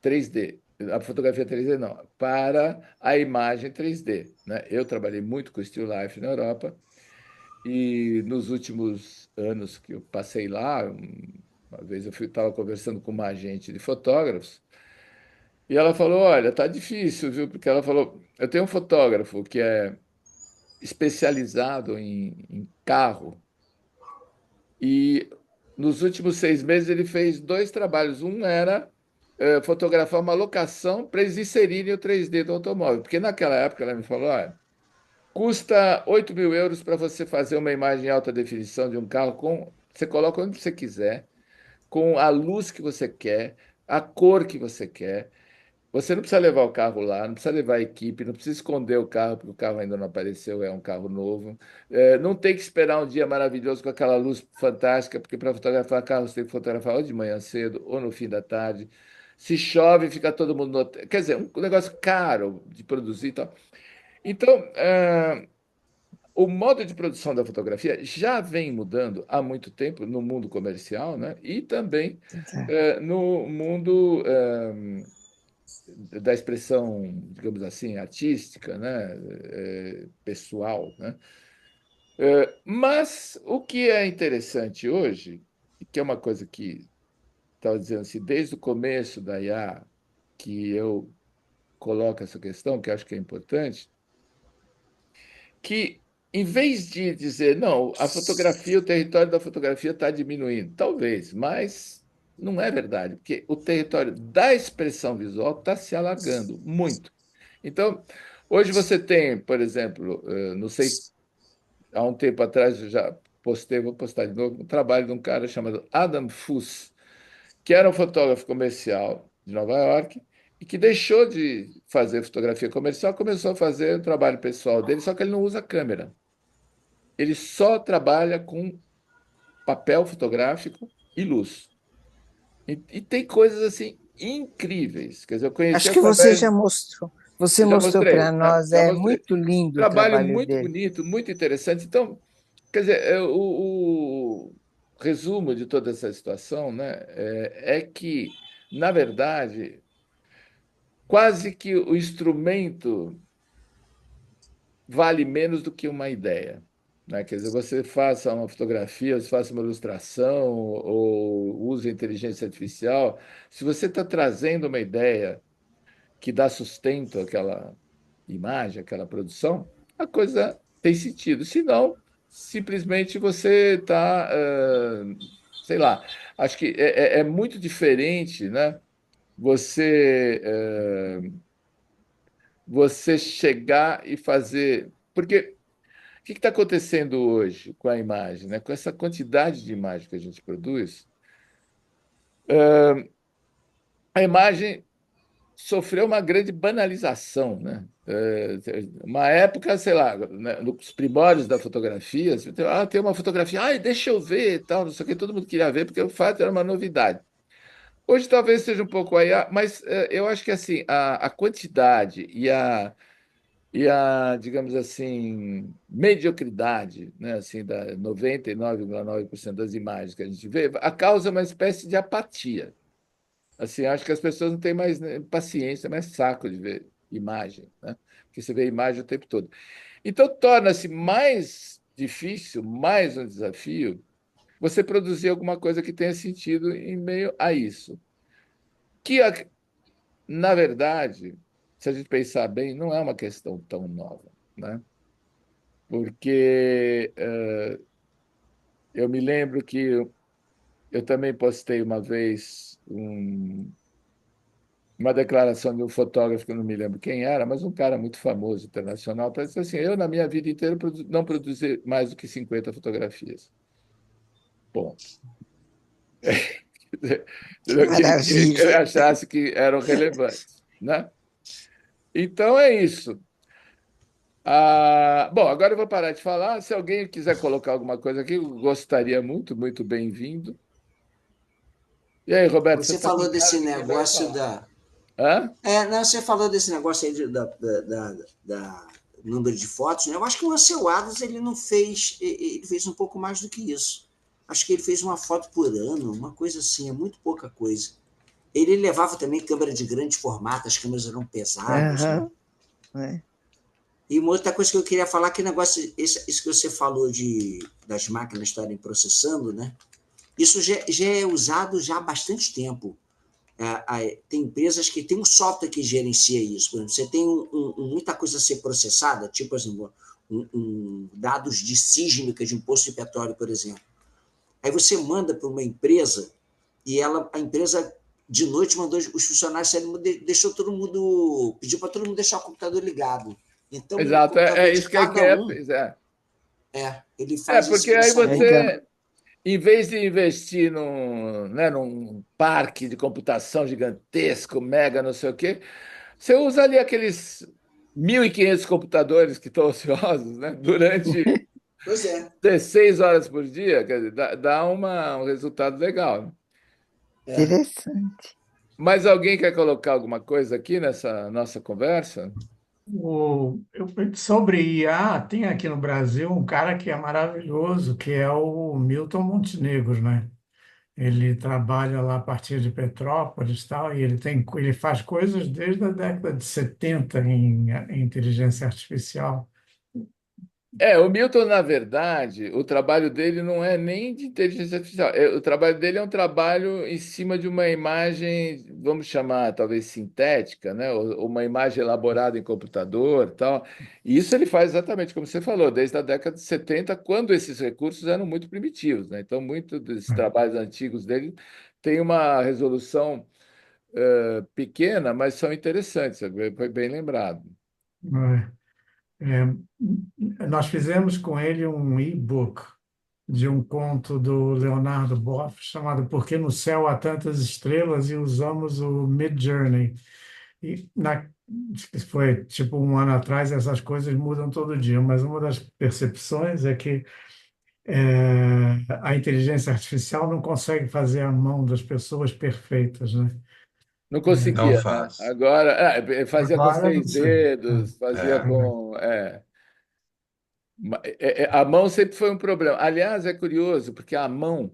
3D. A fotografia 3D não, para a imagem 3D, né? Eu trabalhei muito com Still Life na Europa e nos últimos anos que eu passei lá, uma vez eu estava conversando com uma agente de fotógrafos e ela falou: Olha, tá difícil, viu? Porque ela falou: Eu tenho um fotógrafo que é especializado em carro e nos últimos 6 meses ele fez dois trabalhos. Um era fotografar uma locação para eles inserirem o 3D do automóvel. Porque naquela época ela me falou: Olha, custa 8.000 euros para você fazer uma imagem em alta definição de um carro com. Você coloca onde você quiser, com a luz que você quer, a cor que você quer. Você não precisa levar o carro lá, não precisa levar a equipe, não precisa esconder o carro, porque o carro ainda não apareceu, é um carro novo. Não tem que esperar um dia maravilhoso com aquela luz fantástica, porque para fotografar carro você tem que fotografar ou de manhã cedo ou no fim da tarde. Se chove, fica todo mundo no hotel. Quer dizer, um negócio caro de produzir e tal. Então, o modo de produção da fotografia já vem mudando há muito tempo no mundo comercial, né? E também no mundo da expressão, digamos assim, artística, né? Pessoal, né? Mas o que é interessante hoje, e que é uma coisa que estava dizendo assim, desde o começo da IA, que eu coloco essa questão, que acho que é importante, que em vez de dizer, não, a fotografia, o território da fotografia está diminuindo, talvez, mas não é verdade, porque o território da expressão visual está se alargando muito. Então, hoje você tem, por exemplo, não sei, há um tempo atrás eu já postei, vou postar de novo, um trabalho de um cara chamado Adam Fuss, que era um fotógrafo comercial de Nova York e que deixou de fazer fotografia comercial, começou a fazer o trabalho pessoal dele, só que ele não usa câmera. Ele só trabalha com papel fotográfico e luz. E tem coisas assim incríveis. Quer dizer, eu conheci Acho que você já através. mostrou. Você Já mostrou para mostrei, já, nós, já é mostrei. muito lindo o Trabalho trabalho muito dele. bonito, muito interessante. Então, quer dizer, o resumo de toda essa situação, né, é que, na verdade, quase que o instrumento vale menos do que uma ideia. Né? Quer dizer, você faça uma fotografia, você faça uma ilustração ou use a inteligência artificial, se você está trazendo uma ideia que dá sustento àquela imagem, àquela produção, a coisa tem sentido. Se não, simplesmente você está, sei lá, acho que é muito diferente, né? Você, você chegar e fazer. Porque o que está acontecendo hoje com a imagem, né? Com essa quantidade de imagem que a gente produz, a imagem sofreu uma grande banalização, né? Uma época, sei lá, né, nos primórdios da fotografia, você tem uma fotografia, ai, deixa eu ver, e tal, não sei o que, todo mundo queria ver, porque o fato era uma novidade. Hoje talvez seja um pouco aí, mas eu acho que assim, a quantidade digamos assim, mediocridade, né, assim, da 99,9% das imagens que a gente vê, a causa é uma espécie de apatia. Assim, acho que as pessoas não têm mais, né, paciência, mais saco de ver imagem, né? Porque você vê imagem o tempo todo. Então, torna-se mais difícil, mais um desafio, você produzir alguma coisa que tenha sentido em meio a isso. Que, na verdade, se a gente pensar bem, não é uma questão tão nova, né? Porque eu me lembro que eu também postei uma vez uma declaração de um fotógrafo, que eu não me lembro quem era, mas um cara muito famoso, internacional, para dizer assim, eu, na minha vida inteira, não produzi mais do que 50 fotografias. Ponto. Que Que ele maravilha. achasse que eram relevantes, né? Então é isso. Bom, agora eu vou parar de falar. Se alguém quiser colocar alguma coisa aqui, eu gostaria muito, muito bem-vindo. E aí, Roberto, você Você está com falou cara desse de quem vai negócio falar? da. Hã? Não, você falou desse negócio aí da número de fotos, né? Eu acho que o Ansel Adams ele não fez, ele fez um pouco mais do que isso. Acho que ele fez uma foto por ano, uma coisa assim, é muito pouca coisa. Ele levava também câmera de grande formato, as câmeras eram pesadas, né? Aham, é. E uma outra coisa que eu queria falar, que negócio, isso que você falou das máquinas estarem processando, né? Isso já é usado já há bastante tempo. Tem empresas que têm um software que gerencia isso. Por exemplo, você tem muita coisa a ser processada, tipo assim, dados de sísmica de um poço de petróleo, por exemplo. Aí você manda para uma empresa e a empresa de noite mandou os funcionários saírem, deixou todo mundo, pediu para todo mundo deixar o computador ligado. Então, o Exato, computador é de isso que a cada IKEA um, fez. É. ele É, faz esse porque aí Legal. processamento. você, em vez de investir num parque de computação gigantesco, mega, não sei o quê, você usa ali aqueles 1.500 computadores que estão ociosos, né? Durante Pois é. 16 horas por dia, quer dizer, dá um resultado legal, né? É. Interessante. Mas alguém quer colocar alguma coisa aqui nessa nossa conversa? Sobre IA, tem aqui no Brasil um cara que é maravilhoso, que é o Milton Montenegro, né? Ele trabalha lá a partir de Petrópolis e tal, e ele faz coisas desde a década de 70 em inteligência artificial. O Milton, na verdade, o trabalho dele não é nem de inteligência artificial. O trabalho dele é um trabalho em cima de uma imagem, vamos chamar talvez sintética, né? Ou uma imagem elaborada em computador, tal. E isso ele faz exatamente como você falou, desde a década de 70, quando esses recursos eram muito primitivos, né? Então, muitos desses trabalhos antigos dele têm uma resolução pequena, mas são interessantes. Foi bem lembrado. Né? Nós fizemos com ele um e-book de um conto do Leonardo Boff chamado Por que no Céu Há Tantas Estrelas, e usamos o Midjourney. E acho que foi tipo um ano atrás, essas coisas mudam todo dia, mas uma das percepções é que a inteligência artificial não consegue fazer a mão das pessoas perfeitas, né? Não Não conseguia, né? faz. Agora, fazia com Agora, não seis sei. dedos, fazia É, com. A mão sempre foi um problema. Aliás, é curioso, porque a mão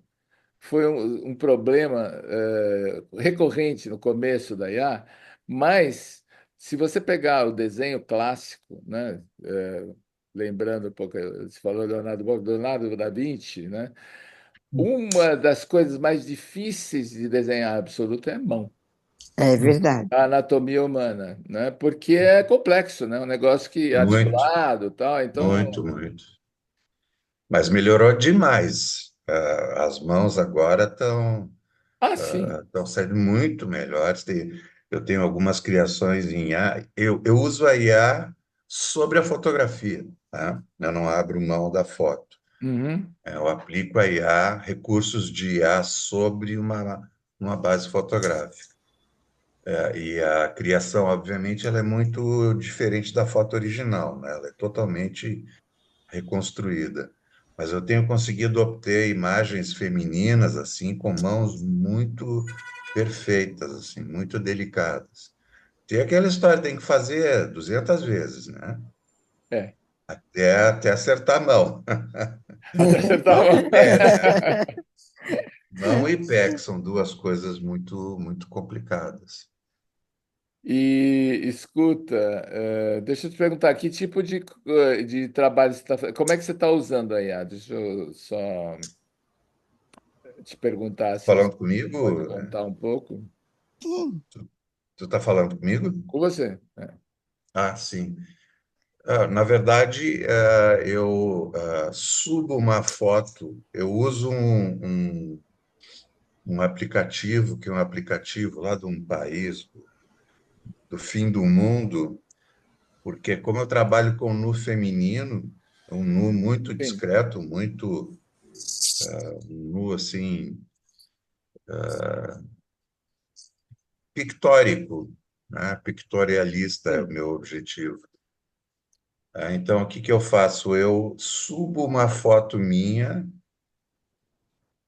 foi um problema recorrente no começo da IA, mas se você pegar o desenho clássico, né? Lembrando um pouco, você falou Leonardo da Vinci, né? Uma das coisas mais difíceis de desenhar absoluta é a mão. É verdade. A anatomia humana, né? Porque é complexo, né? Um negócio que é muito, articulado, tal. Então, muito. Mas melhorou demais. As mãos agora sim. estão sendo muito melhores. Eu tenho algumas criações em IA. Eu uso a IA sobre a fotografia, tá? Eu não abro mão da foto. Uhum. Eu aplico a IA, recursos de IA sobre uma base fotográfica. E a criação, obviamente, ela é muito diferente da foto original, né? Ela é totalmente reconstruída. Mas eu tenho conseguido obter imagens femininas assim com mãos muito perfeitas, assim, muito delicadas. Tem aquela história, tem que fazer 200 vezes, né? É. Até acertar a mão. Até acertar a Mão e mão. pé, né? Mão e pé, que são duas coisas muito complicadas. E escuta, deixa eu te perguntar, que tipo de trabalho você está fazendo? Como é que você está usando a IA? Deixa eu só te perguntar assim, você Falando comigo? pode contar um pouco Sim, Tu está falando comigo? com você. Ah, sim. Na verdade, eu subo uma foto, eu uso um aplicativo, que é um aplicativo lá de um país. do fim do mundo, porque como eu trabalho com nu feminino, é um nu muito Sim, discreto, muito um nu assim, pictórico, né? Pictorialista é o sim. meu objetivo. Então, o que que eu faço? Eu subo uma foto minha,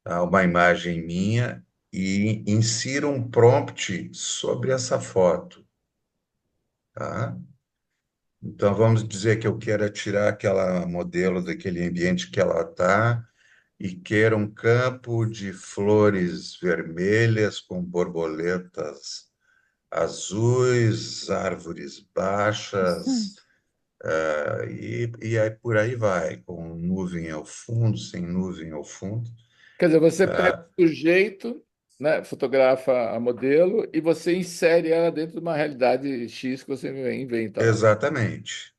tá? Uma imagem minha, e insiro um prompt sobre essa foto, tá? Então, vamos dizer que eu quero tirar aquela modelo daquele ambiente que ela está e quero um campo de flores vermelhas com borboletas azuis, árvores baixas, e aí por aí vai, com nuvem ao fundo, sem nuvem ao fundo. Quer dizer, você pega o sujeito, né, fotografa a modelo e você insere ela dentro de uma realidade X que você inventa lá. Exatamente,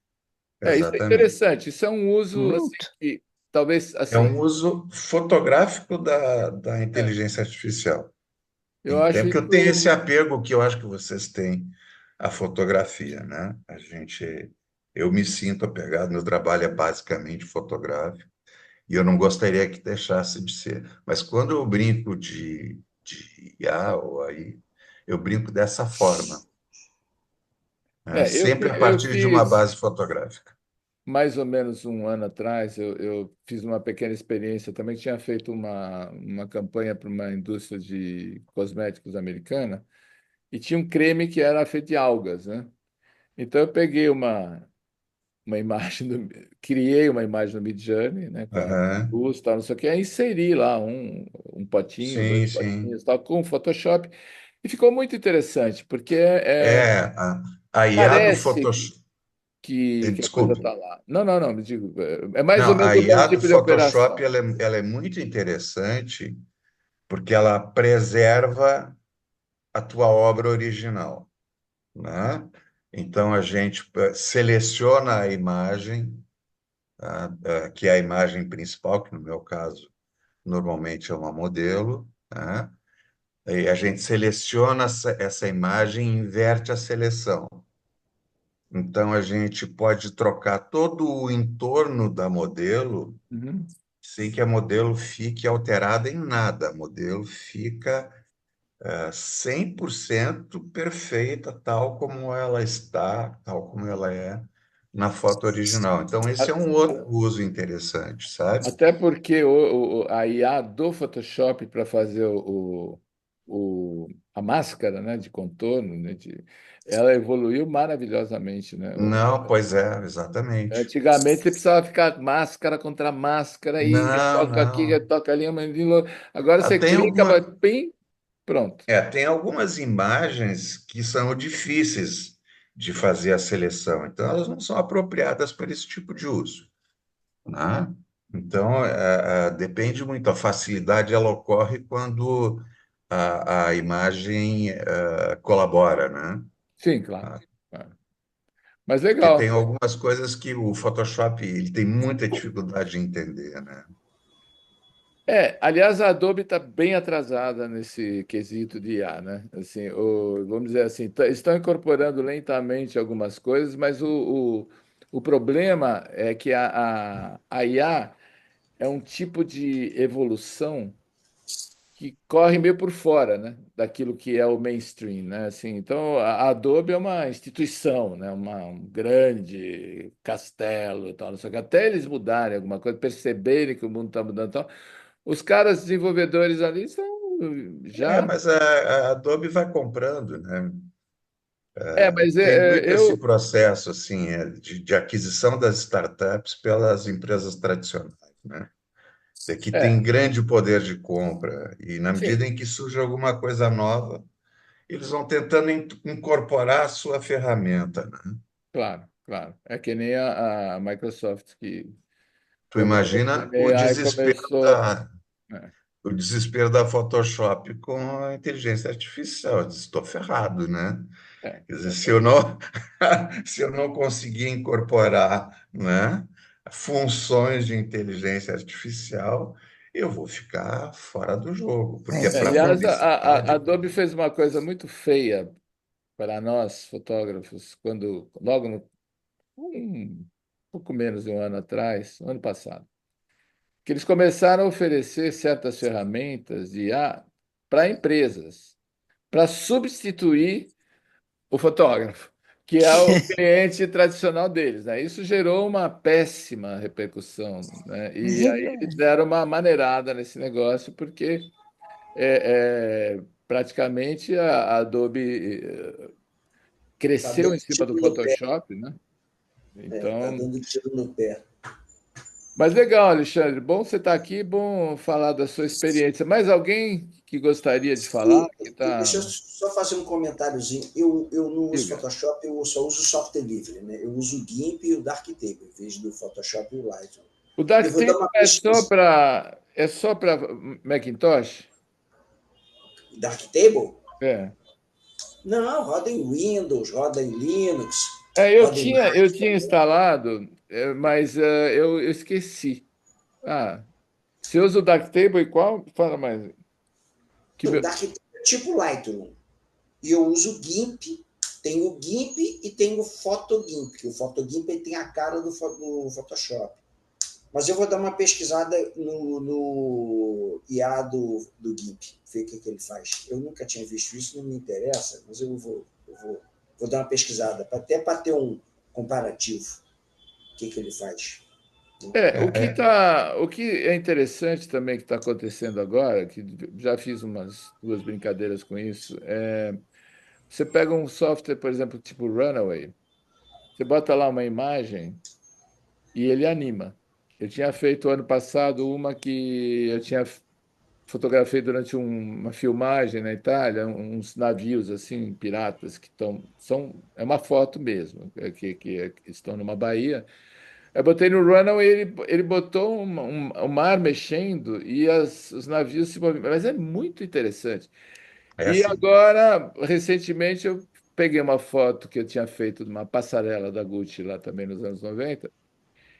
Isso é exatamente. interessante. Isso é um uso assim Pronto. que talvez É assim, um uso fotográfico da é, inteligência artificial. eu acho Entende? Porque eu tenho esse isso. apego que eu acho que vocês têm à fotografia, né? Eu me sinto apegado, meu trabalho é basicamente fotográfico, e eu não gostaria que deixasse de ser. Mas quando eu brinco de IA ou aí, eu brinco dessa forma, né? Sempre a Eu partir de uma fiz base fotográfica. mais ou menos um ano atrás, eu fiz uma pequena experiência. Também tinha feito uma campanha para uma indústria de cosméticos americana e tinha um creme que era feito de algas, né? Então eu peguei uma imagem criei uma imagem no Midjourney, né, com a Aham. luz, tal, não sei o que, aí inseri lá um potinho, dois Sim, sim. potinhos, tal, com o Photoshop e ficou muito interessante, porque É, a IA do parece Photoshop. que a coisa Desculpe. está lá. Não, não, não, me digo, é mais ou Não, menos a o mesmo IA do tipo de Photoshop operação. ela é muito interessante porque ela preserva a tua obra original, né? Então a gente seleciona a imagem, tá? Que é a imagem principal, que no meu caso normalmente é uma modelo, né? E a gente seleciona essa imagem e inverte a seleção. Então a gente pode trocar todo o entorno da modelo Uhum. sem que a modelo fique alterada em nada. A modelo fica 100% perfeita, tal como ela está, tal como ela é na foto original. Então, esse é A- um outro uso interessante, sabe? Até porque a IA do Photoshop para fazer a máscara, né, de contorno, né, ela evoluiu maravilhosamente, né? Não, pois é, exatamente. Antigamente você precisava ficar máscara contra máscara e Não, retoca aqui, não. retoca ali, agora Ah, você clica, vai, pim, pronto. tem algumas imagens que são difíceis de fazer a seleção, então elas não são apropriadas para esse tipo de uso, né? Então, depende muito. A facilidade ela ocorre quando a imagem colabora, né? Sim, claro. Ah, Claro. Mas porque tem legal. algumas coisas que o Photoshop ele tem muita dificuldade de entender, né? Aliás, a Adobe está bem atrasada nesse quesito de IA, né? Assim, vamos dizer assim, estão incorporando lentamente algumas coisas, mas o problema é que a IA é um tipo de evolução que corre meio por fora, né, daquilo que é o mainstream, né? Assim, então a Adobe é uma instituição, né, um grande castelo, e tal, não sei o que. Até eles mudarem alguma coisa, perceberem que o mundo está mudando, e tal, os caras desenvolvedores ali estão já. Mas a Adobe vai comprando, né? Mas Tem muito esse eu. processo assim, de aquisição das startups pelas empresas tradicionais, né? Que tem É, grande poder de compra e na medida sim, em que surge alguma coisa nova, eles vão tentando incorporar a sua ferramenta, né? claro, claro. É que nem a Microsoft, que Tu quando o imagina OpenAI começou. É, o desespero da Photoshop com a inteligência artificial. Eu disse, estou ferrado, né? Quer dizer, se eu exatamente. não, se eu não conseguir incorporar, né, funções de inteligência artificial, eu vou ficar fora do jogo, porque É, para Aliás, a publicidade. Adobe fez uma coisa muito feia para nós, fotógrafos, quando logo um pouco menos de um ano atrás, ano passado, que eles começaram a oferecer certas ferramentas de IA para empresas, para substituir o fotógrafo, que é o cliente tradicional deles, né? Isso gerou uma péssima repercussão, né? E aí eles deram uma maneirada nesse negócio, porque praticamente a Adobe Está cresceu dando em cima do tiro no pé. Photoshop, né? Está Então, dando tiro no pé. mas legal, Alexandre. Bom você estar aqui, bom falar da sua experiência. Mais alguém que gostaria de falar? Que tá... Deixa eu só fazer um comentáriozinho. Eu não uso Diga. Photoshop, eu só uso o software livre, né? Eu uso o GIMP e o Darktable, em vez do Photoshop e o Lightroom. O Eu vou dar Darktable uma pesquisa. é só para Macintosh? Darktable? É. Não, roda em Windows, roda em Linux, Eu roda em tinha Mac também. instalado, mas eu esqueci. Ah, você usa o Darktable e qual? Fala mais. Que O meu... Darktable é tipo Lightroom. E eu uso o GIMP, tem o GIMP e tem o PhotoGIMP, que o PhotoGIMP tem a cara do Photoshop. Mas eu vou dar uma pesquisada no IA do GIMP, ver o que ele faz. Eu nunca tinha visto isso, não me interessa, mas vou dar uma pesquisada, até para ter um comparativo, o que ele faz. É, O que é interessante também que está acontecendo agora, que já fiz umas duas brincadeiras com isso, você pega um software, por exemplo, tipo Runaway, você bota lá uma imagem e ele anima. Eu tinha feito ano passado uma que eu tinha fotografei durante uma filmagem na Itália, uns navios assim, piratas que é uma foto mesmo, que estão numa baía. Eu botei no Runway, ele botou um mar mexendo e os navios se movimentam. Mas é muito interessante. é E assim. agora, recentemente, eu peguei uma foto que eu tinha feito de uma passarela da Gucci lá também nos anos 90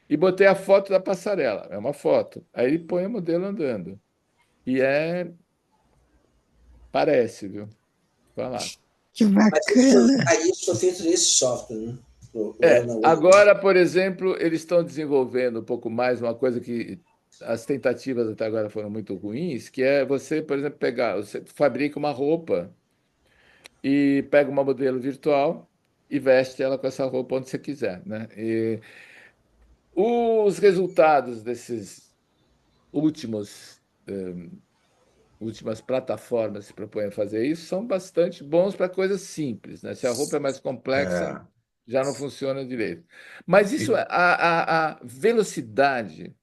e botei a foto da passarela. É uma foto. Aí ele põe o modelo andando. E parece, viu? Falar. Que Mas bacana. isso foi feito nesse software, né? O Runaway. Agora, por exemplo, eles estão desenvolvendo um pouco mais uma coisa que as tentativas até agora foram muito ruins, que é você, por exemplo, você fabrica uma roupa e pega uma modelo virtual e veste ela com essa roupa onde você quiser, né? E os resultados desses últimos últimas plataformas que se propõem a fazer isso são bastante bons para coisas simples, né? Se a roupa é mais complexa, É, já não funciona direito. Mas isso, e- a velocidade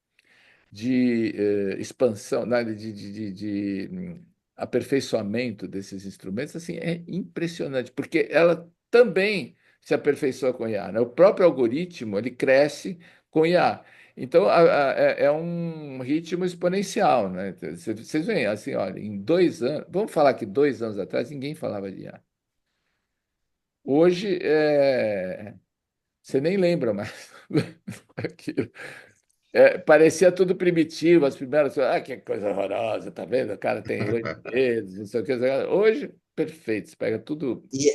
de expansão, né, de aperfeiçoamento desses instrumentos, assim, é impressionante, porque ela também se aperfeiçoa com IA, né? O próprio algoritmo, ele cresce com IA. Então, é um ritmo exponencial, né? Vocês veem, assim, olha, em 2 anos, vamos falar que 2 anos atrás ninguém falava de IA. Hoje, você nem lembra mais daquilo. Parecia tudo primitivo, as primeiras coisas, que coisa horrorosa, tá vendo? O cara tem 8 dedos, não sei o que. Hoje, perfeito, você pega tudo. E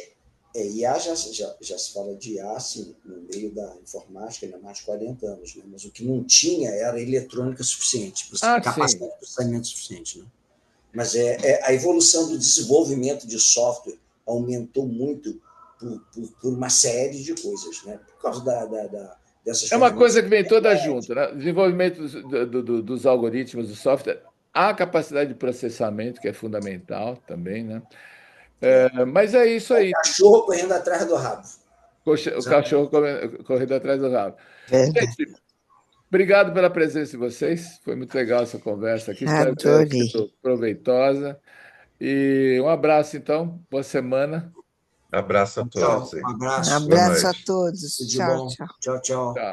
IA já se fala de IA assim, no meio da informática há mais de 40 anos, né? Mas o que não tinha era eletrônica suficiente, Ah, capacidade sim. de processamento suficiente. Né? Mas a evolução do desenvolvimento de software aumentou muito por uma série de coisas, né? Por causa dessas É uma ferramentas coisa da que vem toda internet. junto, né? Desenvolvimento dos algoritmos, do software, a capacidade de processamento, que é fundamental também, né? Mas é isso É o aí. cachorro correndo atrás do rabo. O cachorro correndo atrás do rabo. Verdade. Gente, obrigado pela presença de vocês. Foi muito legal essa conversa aqui. Espero que tenha Adorei. sido proveitosa. E um abraço, então. Boa semana. abraço a todos Tchau, um aí. abraço, Boa Abraço a noite. todos. tudo de Tchau, bom. tchau. Tchau, tchau. Tchau.